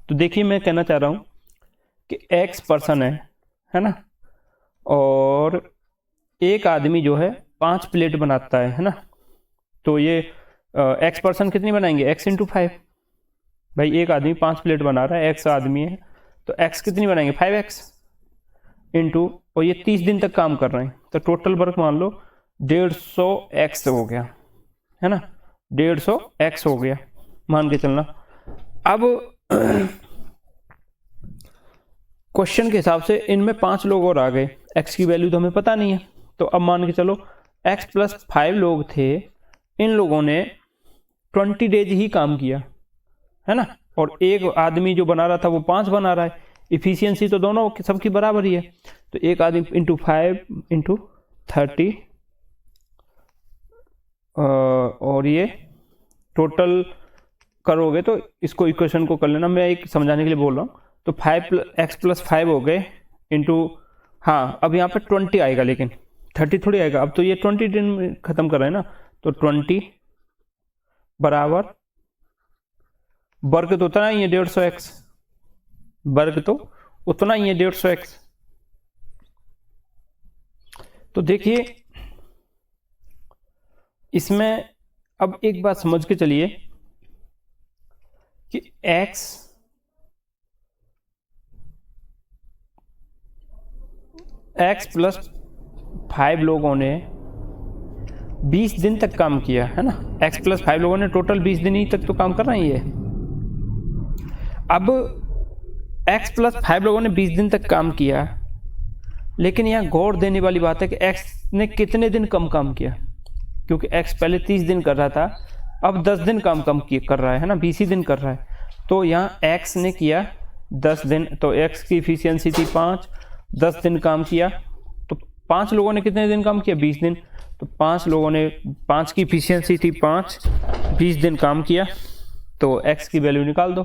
तो देखिए मैं कहना चाह रहा हूँ कि x पर्सन है ना, और एक आदमी जो है 5 प्लेट बनाता है ना, तो ये x पर्सन कितनी बनाएंगे, x × 5। भाई एक आदमी 5 प्लेट बना रहा है, x आदमी है, तो x कितनी बनाएंगे 5x इंटू, और ये 30 दिन तक काम कर रहे हैं, तो टोटल वर्क मान लो 150x हो गया, है ना, 150x हो गया मान के चलना। अब क्वेश्चन के हिसाब से इनमें 5 लोग और आ गए, x की वैल्यू तो हमें पता नहीं है, तो अब मान के चलो x+5 लोग थे, इन लोगों ने 20 डेज ही काम किया, है ना, और एक आदमी जो बना रहा था वो 5 बना रहा है, इफिशियंसी तो दोनों सबकी बराबर ही है। तो एक आदमी इंटू 5 × 30, और ये टोटल करोगे तो इसको इक्वेशन को कर लेना, मैं एक समझाने के लिए बोल रहा हूँ। तो 5x+5 हो गए इंटू, हाँ अब यहाँ पे 20 आएगा, लेकिन 30 थोड़ी आएगा, अब तो ये 20 दिन में ख़त्म कर रहे हैं ना, तो 20 बराबर वर्ग तो उतना ही है 150x, वर्ग तो उतना ही है 150x। तो देखिए इसमें अब एक बात समझ के चलिए कि x+5 लोगों ने 20 दिन तक काम किया, है ना, x+5 लोगों ने टोटल 20 दिन ही तक तो काम कर रहे हैं ये। अब x+5 लोगों ने 20 दिन तक काम किया, लेकिन यहाँ गौर देने वाली बात है कि x ने कितने दिन कम काम किया, क्योंकि x पहले 30 दिन कर रहा था, अब 10 दिन काम कम कर रहा है ना, 20 ही दिन कर रहा है। तो यहाँ x ने किया 10 दिन, तो x की इफिशियंसी थी 5, 10 दिन काम किया, तो 5 लोगों ने कितने दिन काम किया, 20 दिन, तो 5 लोगों ने, 5 की इफिशियंसी थी 5, 20 दिन काम किया, तो x की वैल्यू निकाल दो।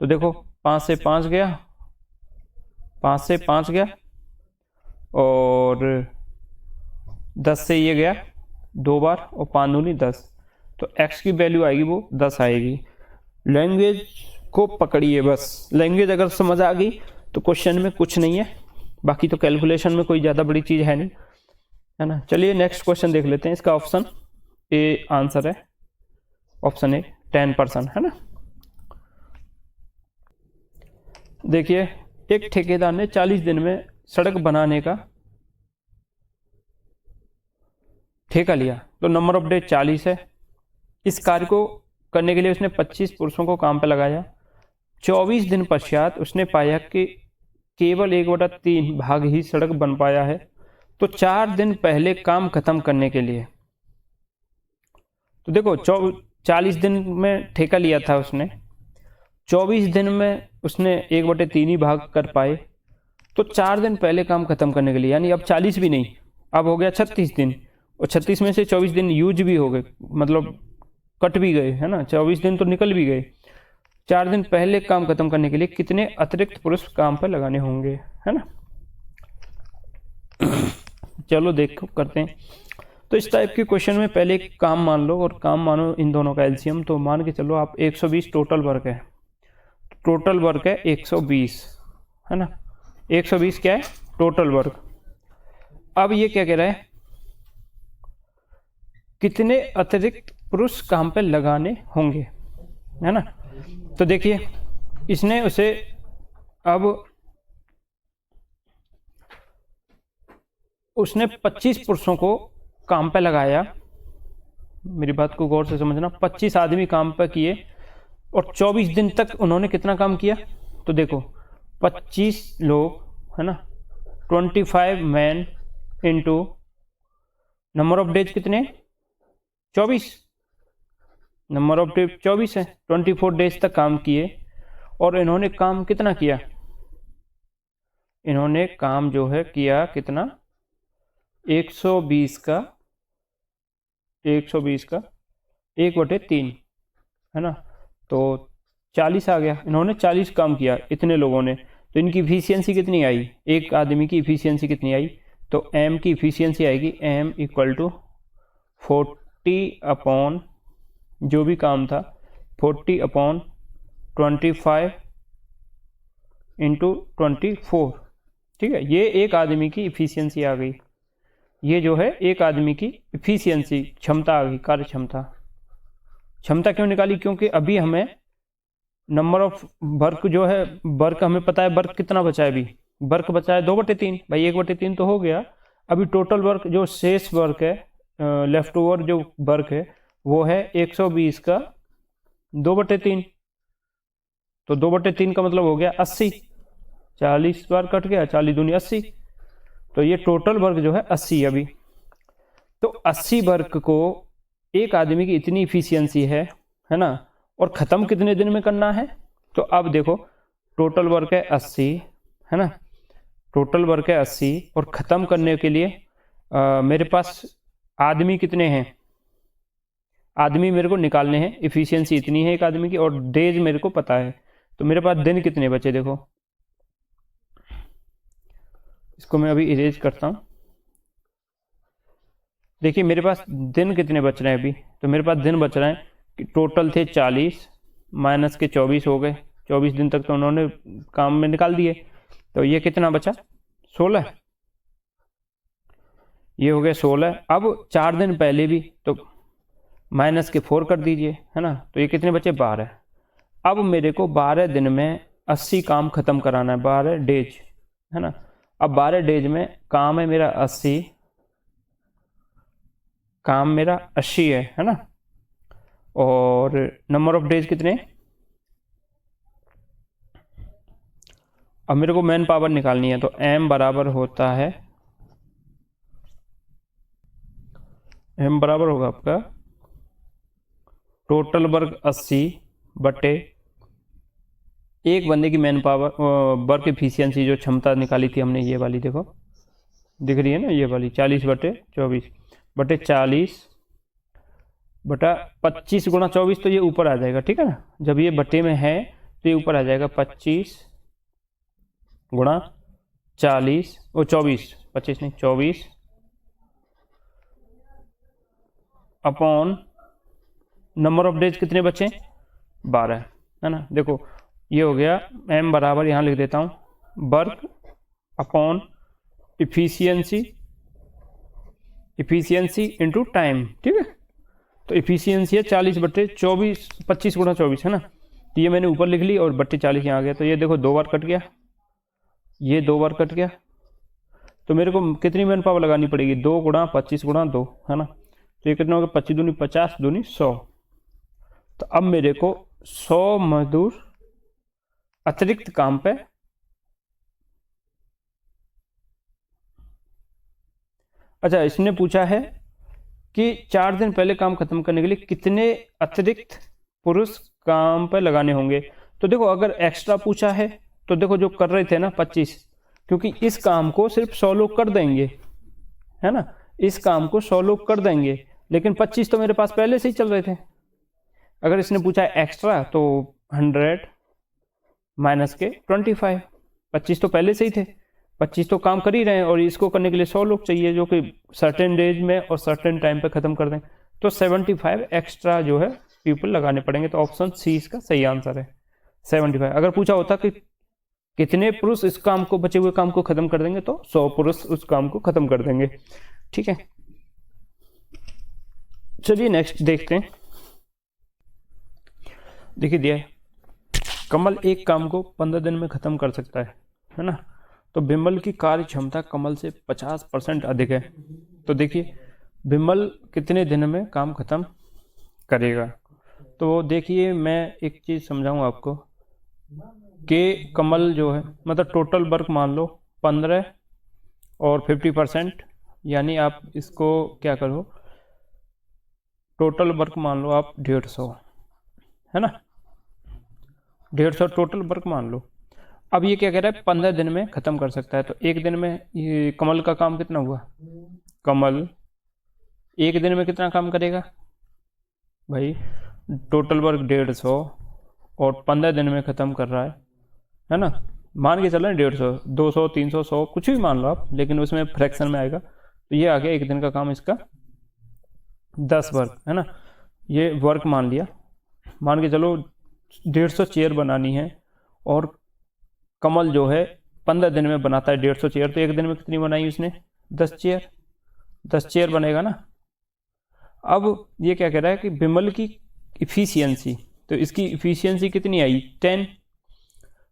तो देखो 5 से 5 गया, 5 से 5 गया, और 10 से ये गया 2 बार, और 5 दूनी 10, तो x की वैल्यू आएगी वो 10 आएगी। लैंग्वेज को पकड़िए बस, लैंग्वेज अगर समझ आ गई तो क्वेश्चन में कुछ नहीं है, बाकी तो कैलकुलेशन में कोई ज़्यादा बड़ी चीज़ है नहीं, है ना। चलिए नेक्स्ट क्वेश्चन देख लेते हैं। इसका ऑप्शन ए आंसर है, ऑप्शन ए 10%, है ना। देखिए एक ठेकेदार ने 40 दिन में सड़क बनाने का ठेका लिया, तो नंबर ऑफ डेज 40 है। इस कार्य को करने के लिए उसने 25 पुरुषों को काम पर लगाया। 24 दिन पश्चात उसने पाया कि केवल 1/3 भाग ही सड़क बन पाया है। तो 4 दिन पहले काम खत्म करने के लिए, तो देखो 40 दिन में ठेका लिया था उसने, 24 दिन में उसने 1/3 ही भाग कर पाए। तो 4 दिन पहले काम खत्म करने के लिए, यानी अब 40 भी नहीं, अब हो गया 36 दिन, और 36 में से 24 दिन यूज भी हो गए, मतलब कट भी गए, है ना, 24 दिन तो निकल भी गए। 4 दिन पहले काम खत्म करने के लिए कितने अतिरिक्त पुरुष काम पर लगाने होंगे, है ना। चलो देखो करते हैं। तो इस टाइप के क्वेश्चन में पहले एक काम मान लो और काम मानो इन दोनों का एलसीएम। तो मान के चलो आप 120 टोटल वर्क है, टोटल वर्क है 120, है ना, 120 क्या है टोटल वर्क। अब ये क्या कह रहा है, कितने अतिरिक्त पुरुष काम पे लगाने होंगे, है ना। तो देखिए इसने उसे अब उसने 25 पुरुषों को काम पे लगाया, मेरी बात को गौर से समझना, 25 आदमी काम पे किए और 24 दिन तक उन्होंने कितना काम किया। तो देखो 25 लोग, है ना, 25 man into number of days कितने, 24, नंबर ऑफ डेज 24 है, 24 डेज तक काम किए। और इन्होंने काम कितना किया, इन्होंने काम जो है किया कितना, 120 का 1/3, है ना, तो 40 आ गया। इन्होंने 40 काम किया इतने लोगों ने, तो इनकी इफिशियंसी कितनी आई, एक आदमी की इफिशियंसी कितनी आई, तो m की इफिशियंसी आएगी m इक्वल टू 40 अपॉन जो भी काम था 40 अपॉन 25 इंटू 24, ठीक है। ये एक आदमी की इफिशियंसी आ गई, ये जो है एक आदमी की इफिशियंसी क्षमता आ गई, कार्य क्षमता। क्षमता क्यों निकाली, क्योंकि अभी हमें नंबर ऑफ वर्क जो है, वर्क हमें पता है वर्क कितना बचा है, अभी वर्क बचा है 2/3, भाई 1/3 तो हो गया। अभी टोटल वर्क जो शेष वर्क है, लेफ्ट ओवर जो वर्क है वो है 120 का 2/3, तो 2/3 का मतलब हो गया 80, 40 बार कट गया, 40 दूनी 80, तो ये टोटल वर्क जो है 80 अभी। तो 80 वर्क को एक आदमी की इतनी इफिशियंसी है ना, और ख़त्म कितने दिन में करना है। तो अब देखो टोटल वर्क है 80, है ना, टोटल वर्क है 80 और ख़त्म करने के लिए मेरे पास आदमी कितने हैं, आदमी मेरे को निकालने हैं, इफिशियंसी इतनी है एक आदमी की, और डेज मेरे को पता है। तो मेरे पास दिन कितने बचे, देखो इसको मैं अभी इरेज करता हूँ। देखिए मेरे पास दिन कितने बच रहे हैं अभी, तो मेरे पास दिन बच रहे हैं कि टोटल थे 40 माइनस के 24 हो गए, 24 दिन तक तो उन्होंने काम में निकाल दिए, तो ये कितना बचा 16, ये हो गया 16। अब 4 दिन पहले भी, तो माइनस के 4 कर दीजिए, है ना, तो ये कितने बचे 12। अब मेरे को 12 दिन में 80 काम खत्म कराना है, 12 डेज, है ना। अब 12 डेज में काम है मेरा 80, काम मेरा 80 है ना, और नंबर ऑफ डेज कितने, अब मेरे को मैन पावर निकालनी है, तो m बराबर होता है, m बराबर होगा आपका टोटल वर्क 80 बटे एक बंदे की मैन पावर, वर्क एफिशिएंसी जो क्षमता निकाली थी हमने, ये वाली देखो दिख रही है ना, ये वाली 40/24 बटे 40 बटा 25 गुणा 24, तो ये ऊपर आ जाएगा, ठीक है ना। जब ये बटे में है तो ये ऊपर आ जाएगा 25 गुणा 40 और 24, 25 नहीं 24 अपॉन नंबर ऑफ डेज कितने बचे 12, है ना। देखो ये हो गया m बराबर, यहाँ लिख देता हूँ work upon efficiency, efficiency into time, ठीक है। तो इफिशियंसी है 40/24, 25 गुणा 24, है ना, तो ये मैंने ऊपर लिख ली और बट्टे 40 यहाँ आ गया। तो ये देखो 2 बार कट गया, ये 2 बार कट गया। तो मेरे को कितनी मैन पावर लगानी पड़ेगी? 2 गुणा 25 गुणा 2, है ना। तो ये कितना होगा? 25 दूनी 50 दूनी 100। तो अब मेरे को 100 मजदूर अतिरिक्त काम पे अच्छा, इसने पूछा है कि 4 दिन पहले काम खत्म करने के लिए कितने अतिरिक्त पुरुष काम पे लगाने होंगे। तो देखो अगर एक्स्ट्रा पूछा है तो देखो जो कर रहे थे ना 25, क्योंकि इस काम को सिर्फ 100 लोग कर देंगे, है ना, इस काम को 100 लोग कर देंगे, लेकिन 25 तो मेरे पास पहले से ही चल रहे थे। अगर इसने पूछा है एक्स्ट्रा तो 100 माइनस के 25, 25 तो पहले से ही थे, 25 तो काम कर ही रहे हैं और इसको करने के लिए 100 लोग चाहिए जो कि सर्टेन डेज में और सर्टेन टाइम पे खत्म कर दें। तो 75 एक्स्ट्रा जो है पीपल लगाने पड़ेंगे। तो ऑप्शन सी इसका सही आंसर है, 75। अगर पूछा होता कि कितने पुरुष इस काम को, बचे हुए काम को खत्म कर देंगे, तो 100 पुरुष उस काम को खत्म कर देंगे। ठीक है, चलिए नेक्स्ट देखते हैं। देखिए दिया है, कमल एक काम को 15 दिन में खत्म कर सकता है ना। तो बिमल की कार्य क्षमता कमल से 50% अधिक है। तो देखिए बिमल कितने दिन में काम खत्म करेगा। तो देखिए मैं एक चीज समझाऊं आपको कि कमल जो है, मतलब टोटल वर्क मान लो 15 और 50%, यानी आप इसको क्या करो, टोटल वर्क मान लो आप 150, है ना, 150 टोटल वर्क मान लो। अब ये क्या कह रहा है, 15 दिन में खत्म कर सकता है। तो एक दिन में ये कमल का काम कितना हुआ? कमल एक दिन में कितना काम करेगा भाई? टोटल वर्क 150 और 15 दिन में खत्म कर रहा है ना। मान के चल रहे हैं 150, 200, 300, 100 कुछ भी मान लो आप, लेकिन उसमें फ्रैक्शन में आएगा। तो ये आ गया एक दिन का काम इसका 10 वर्क, है ना। ये वर्क मान लिया, मान के चलो 150 चेयर बनानी है और कमल जो है 15 दिन में बनाता है 150 चेयर। तो एक दिन में कितनी बनाई उसने? 10 चेयर, 10 चेयर बनेगा ना। अब ये क्या कह रहा है कि बिमल की इफिशियंसी, तो इसकी इफिशियंसी कितनी आई? 10।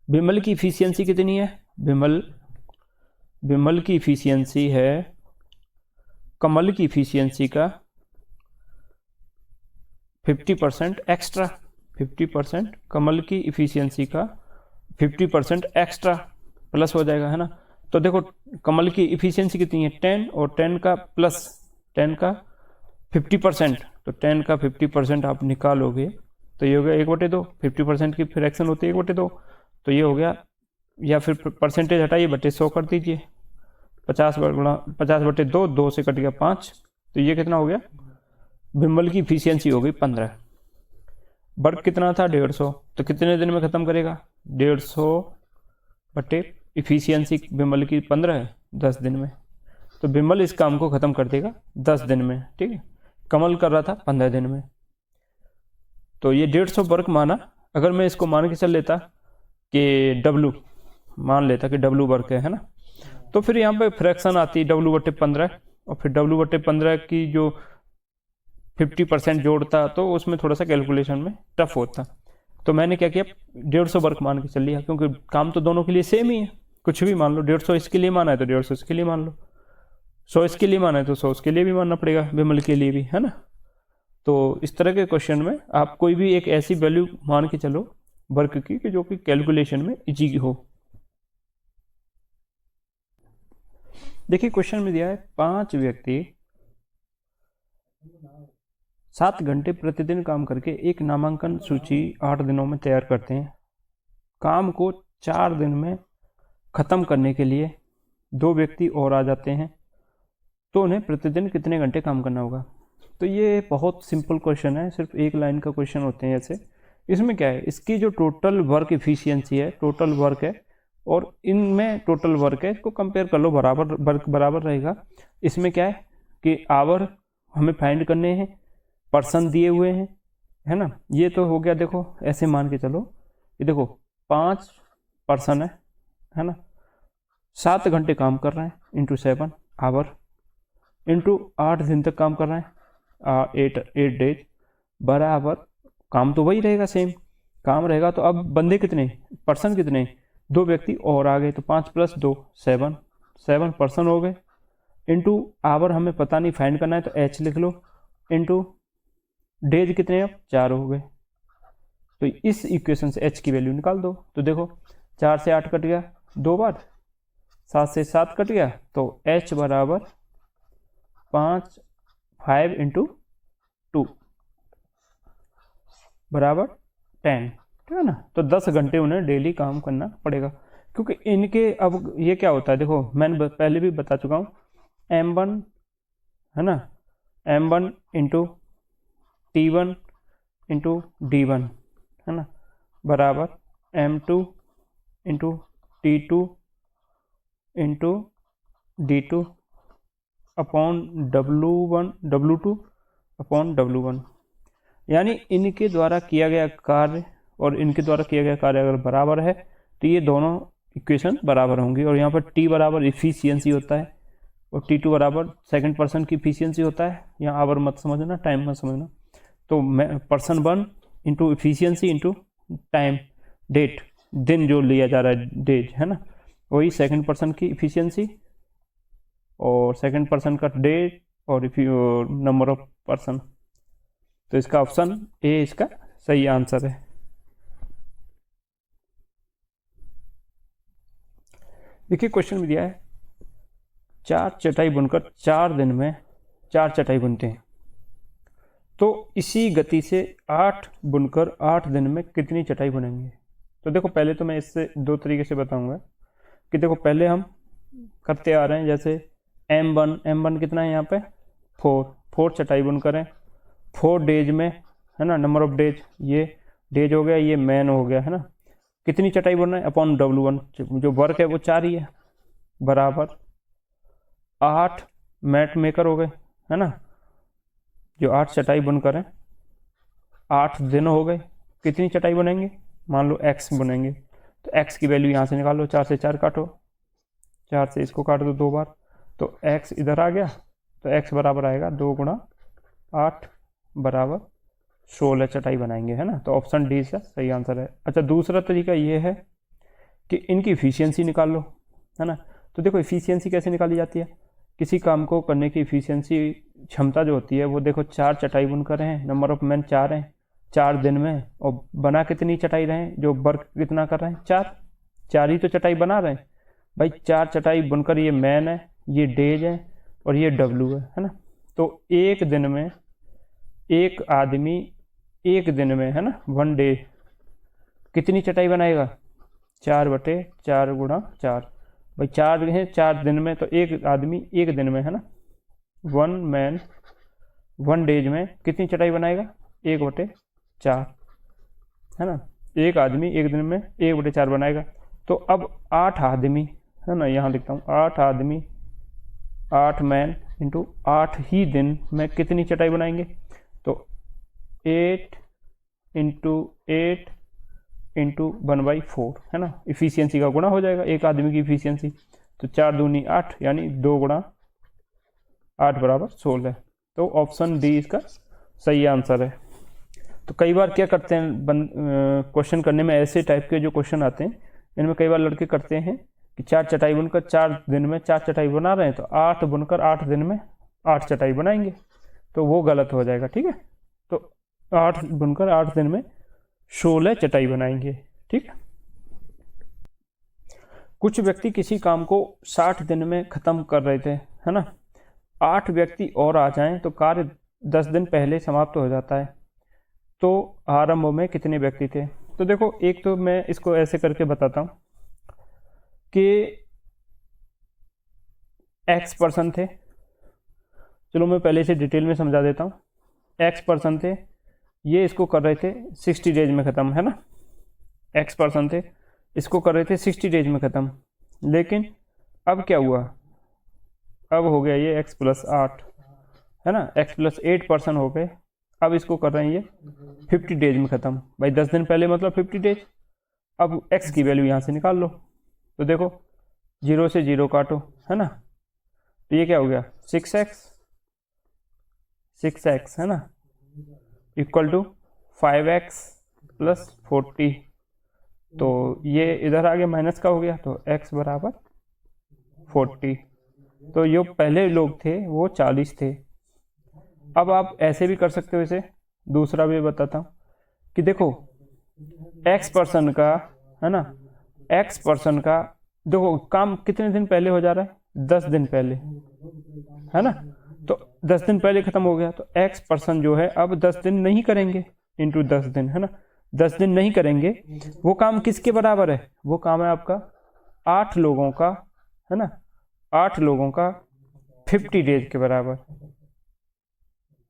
बिमल की इफिशियंसी कितनी है? बिमल की इफिशियंसी है कमल की इफिशियंसी का 50% एक्स्ट्रा, 50% कमल की इफिशियंसी का 50% एक्स्ट्रा प्लस हो जाएगा, है ना। तो देखो कमल की इफिशियंसी कितनी है? 10 और 10 का प्लस 10 का 50%, तो 10 का 50% आप निकालोगे तो ये हो गया 1/2। 50% की फ्रैक्शन होती है 1/2, तो ये हो गया, या फिर परसेंटेज हटाइए बटे 100 कर दीजिए, 50/2, 2 से कट गया 5, तो ये कितना हो गया? बिमल की इफिशियंसी हो गई 15। वर्क कितना था? 150। तो कितने दिन में खत्म करेगा? 150 बटे इफिशियंसी बिमल की 15 है, 10 दिन में। तो बिमल इस काम को खत्म कर देगा 10 दिन में, ठीक है। कमल कर रहा था 15 दिन में। तो ये 150 वर्क माना। अगर मैं इसको मान के चल लेता कि W, मान लेता कि W वर्क है ना, तो फिर यहाँ पे फ्रैक्शन आती W/15, और फिर W/15 की जो 50% जोड़ता तो उसमें थोड़ा सा कैलकुलेशन में टफ होता। तो मैंने क्या किया, 150 वर्क मान के चल लिया, क्योंकि काम तो दोनों के लिए सेम ही है। कुछ भी मान लो, 150 इसके लिए माना है तो 150 इसके लिए मान लो, 100 इसके लिए माना है तो 100 इसके लिए भी मानना पड़ेगा, बिमल के लिए भी, है ना। तो इस तरह के क्वेश्चन में आप कोई भी एक ऐसी वैल्यू मान के चलो वर्क की कि जो कि कैलकुलेशन में इजी हो। देखिए क्वेश्चन में दिया है 5 व्यक्ति 7 घंटे प्रतिदिन काम करके एक नामांकन सूची 8 दिनों में तैयार करते हैं। काम को 4 दिन में खत्म करने के लिए 2 व्यक्ति और आ जाते हैं, तो उन्हें प्रतिदिन कितने घंटे काम करना होगा। तो ये बहुत सिंपल क्वेश्चन है, सिर्फ एक लाइन का क्वेश्चन होते हैं ऐसे। इसमें क्या है, इसकी जो टोटल वर्क इफिशियंसी है, टोटल वर्क है, और इनमें टोटल वर्क है, इसको कंपेयर कर लो, बराबर वर्क बराबर रहेगा। इसमें क्या है कि आवर हमें फाइंड करने हैं, पर्सन दिए हुए हैं, है ना। ये तो हो गया, देखो ऐसे मान के चलो, ये देखो 5 पर्सन है ना, 7 घंटे काम कर रहे हैं, इंटू 7 आवर, इंटू 8 दिन तक काम कर रहे हैं, 8 डेज, बराबर काम तो वही रहेगा सेम, काम रहेगा। तो अब बंदे कितने, पर्सन कितने, 2 व्यक्ति और आ गए, तो 5 + 2 7, 7 पर्सन हो गए। इनटू आवर हमें पता नहीं, फाइंड करना है, तो एच लिख लो, इनटू डेज कितने, अब 4 हो गए। तो इस इक्वेशन से एच की वैल्यू निकाल दो। तो देखो 4 से 8 कट गया 2 बार, 7 से 7 कट गया, तो एच बराबर 5 × 2 बराबर 10, ठीक है ना। तो 10 घंटे उन्हें डेली काम करना पड़ेगा, क्योंकि इनके अब ये क्या होता है, देखो मैंने पहले भी बता चुका हूँ, M1 है ना, M1 × T1 × D1 है ना, बराबर M2 × T2 × D2 upon W2 upon W1। यानी इनके द्वारा किया गया कार्य और इनके द्वारा किया गया कार्य अगर बराबर है तो ये दोनों इक्वेशन बराबर होंगी। और यहाँ पर T बराबर इफिशियंसी होता है और T2 बराबर सेकंड पर्सन की इफिशियंसी होता है। यहाँ आवर मत समझना, टाइम मत समझना। तो मैं person 1 into efficiency into time, date, दिन जो लिया जा रहा है, डेज है ना, वही सेकंड पर्सन की इफिशियंसी और सेकंड पर्सन का डेट और नंबर ऑफ पर्सन। तो इसका ऑप्शन ए इसका सही आंसर है। देखिए क्वेश्चन में दिया है 4 चटाई बुनकर 4 दिन में 4 चटाई बुनते हैं, तो इसी गति से 8 बुनकर 8 दिन में कितनी चटाई बुनेंगे। तो देखो पहले तो मैं इससे 2 तरीके से बताऊंगा कि देखो पहले हम करते आ रहे हैं, जैसे M1 कितना है यहाँ पे 4 चटाई बुनकर है 4 डेज में, है ना, नंबर ऑफ डेज, ये डेज हो गया, ये मैन हो गया, है ना। कितनी चटाई बुन रहे हैं अपॉन W1, जो वर्क है वो 4 ही है, बराबर 8 मैट मेकर हो गए, है ना, जो 8 चटाई बुनकर हैं 8 दिन हो गए। कितनी चटाई बुनेंगे, मान लो X बुनेंगे, तो X की वैल्यू यहाँ से निकालो, 4 से 4 काटो, 4 से इसको काट दो 2 बार, तो X इधर आ गया, तो X बराबर आएगा 2 × 8 बराबर 16 चटाई बनाएंगे, है ना। तो ऑप्शन डी इसका सही आंसर है। अच्छा दूसरा तरीका ये है कि इनकी इफिशियंसी निकाल लो, है ना। तो देखो इफिशियंसी कैसे निकाली जाती है, किसी काम को करने की इफिशियंसी क्षमता जो होती है वो देखो 4 चटाई बुनकर हैं, नंबर ऑफ मैन 4 हैं 4 दिन में, और बना कितनी चटाई रहे हैं, जो वर्क कितना कर रहे हैं 4 ही तो चटाई बना रहे हैं भाई। 4 चटाई बुनकर, ये मैन है, ये डेज है और ये W है ना। तो एक दिन में एक आदमी एक दिन में, है ना, 1 डे कितनी चटाई बनाएगा, 4/4 × 4 भाई, 4 है 4 दिन में, तो एक आदमी एक दिन में, है ना, 1 मैन 1 डेज में कितनी चटाई बनाएगा 1/4, है ना। एक आदमी एक दिन में 1/4 बनाएगा। तो अब 8 आदमी, है ना, यहाँ लिखता हूँ 8 आदमी 8 मैन इंटू 8 ही दिन में कितनी चटाई बनाएंगे, तो 8 × 8 × 1/4, है ना, इफिशियंसी का गुणा हो जाएगा एक आदमी की इफिशियंसी। तो 4 दूनी 8 यानी 2 × 8 बराबर 16। तो ऑप्शन डी इसका सही आंसर है। तो कई बार क्या करते हैं क्वेश्चन करने में, ऐसे टाइप के जो क्वेश्चन आते हैं इनमें कई बार लड़के करते हैं कि 4 चटाई बुनकर 4 दिन में 4 चटाई बना रहे हैं, तो 8 बुनकर 8 दिन में 8 चटाई बनाएंगे, तो वो गलत हो जाएगा, ठीक है। तो 8 बुनकर 8 दिन में 16 चटाई बनाएंगे, ठीक है। कुछ व्यक्ति किसी काम को 60 दिन में खत्म कर रहे थे, है ना, 8 व्यक्ति और आ जाएं तो कार्य 10 दिन पहले समाप्त हो जाता है। तो आरंभ में कितने व्यक्ति थे। तो देखो एक तो मैं इसको ऐसे करके बताता हूँ कि X पर्सन थे, चलो मैं पहले से डिटेल में समझा देता हूँ। X पर्सन थे, ये इसको कर रहे थे 60 डेज में ख़त्म, है ना। X पर्सन थे, इसको कर रहे थे 60 डेज में ख़त्म, लेकिन अब क्या हुआ, अब हो गया ये X + 8, है ना, X + 8 पर्सन हो गए। अब इसको कर रहे हैं ये 50 डेज में ख़त्म, भाई 10 दिन पहले मतलब 50 डेज। अब X की वैल्यू यहाँ से निकाल लो, तो देखो 0 से 0 काटो, है ना, तो ये क्या हो गया 6x, है ना, इक्वल टू 5x प्लस 40, तो ये इधर आगे माइनस का हो गया, तो x बराबर 40। तो जो पहले लोग थे वो 40 थे। अब आप ऐसे भी कर सकते हो, इसे दूसरा भी बताता हूँ कि देखो x पर्सन का, है ना, x पर्सन का देखो काम कितने दिन पहले हो जा रहा है, 10 दिन पहले, है ना। तो 10 दिन पहले खत्म हो गया, तो x पर्सन जो है अब 10 दिन नहीं करेंगे, इंटू 10 दिन, है ना, 10 दिन नहीं करेंगे। वो काम किसके बराबर है, वो काम है आपका 8 लोगों का, है ना, 8 लोगों का 50 डेज के बराबर,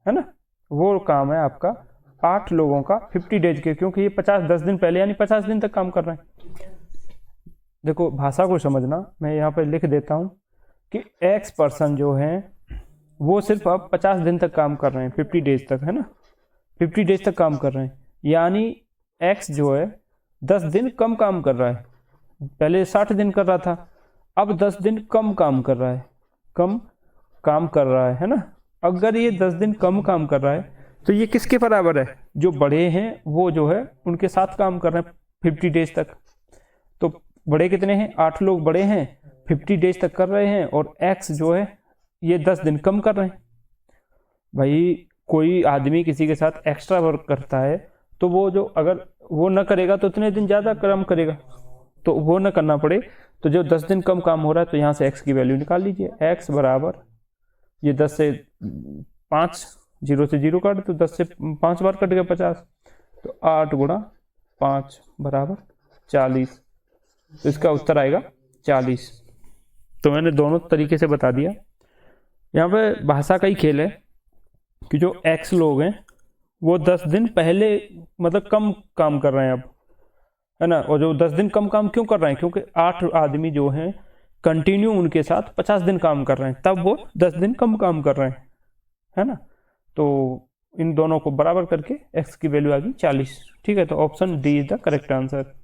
है ना। वो काम है आपका 8 लोगों का 50 डेज के, क्योंकि ये 10 दिन पहले यानी 50 दिन तक काम कर रहे हैं। देखो भाषा को समझना, मैं यहाँ पे लिख देता हूँ कि एक्स पर्सन जो है वो सिर्फ अब 50 दिन तक काम कर रहे हैं, 50 डेज तक, है ना, 50 डेज तक काम कर रहे हैं। यानी एक्स जो है 10 दिन कम काम कर रहा है, पहले 60 दिन कर रहा था, अब 10 दिन कम काम कर रहा है, कम काम कर रहा है ना। अगर ये 10 दिन कम काम कर रहा है तो ये किसके बराबर है, जो बड़े हैं वो जो है उनके साथ काम कर रहे हैं 50 डेज तक। तो बड़े कितने हैं, 8 लोग बड़े हैं, 50 डेज तक कर रहे हैं, और एक्स जो है ये 10 दिन कम कर रहे हैं। भाई कोई आदमी किसी के साथ एक्स्ट्रा वर्क करता है तो वो जो अगर वो ना करेगा तो इतने दिन ज़्यादा काम करेगा, तो वो ना करना पड़े, तो जो 10 दिन कम काम हो रहा है तो यहाँ से x की वैल्यू निकाल लीजिए। x बराबर ये 10 से 5, 0 से 0 काट, तो 10 से 5 बार कट गया 50, तो 8 गुणा 5 बराबर 40, तो इसका उत्तर आएगा 40। तो मैंने दोनों तरीके से बता दिया। यहाँ पे भाषा का ही खेल है कि जो x लोग हैं वो 10 दिन पहले मतलब कम काम कर रहे हैं अब, है ना, और जो 10 दिन कम काम क्यों कर रहे हैं, क्योंकि 8 आदमी जो हैं कंटिन्यू उनके साथ 50 दिन काम कर रहे हैं, तब वो 10 दिन कम काम कर रहे हैं, है ना। तो इन दोनों को बराबर करके x की वैल्यू आ गई 40। ठीक है, तो option D is the correct answer.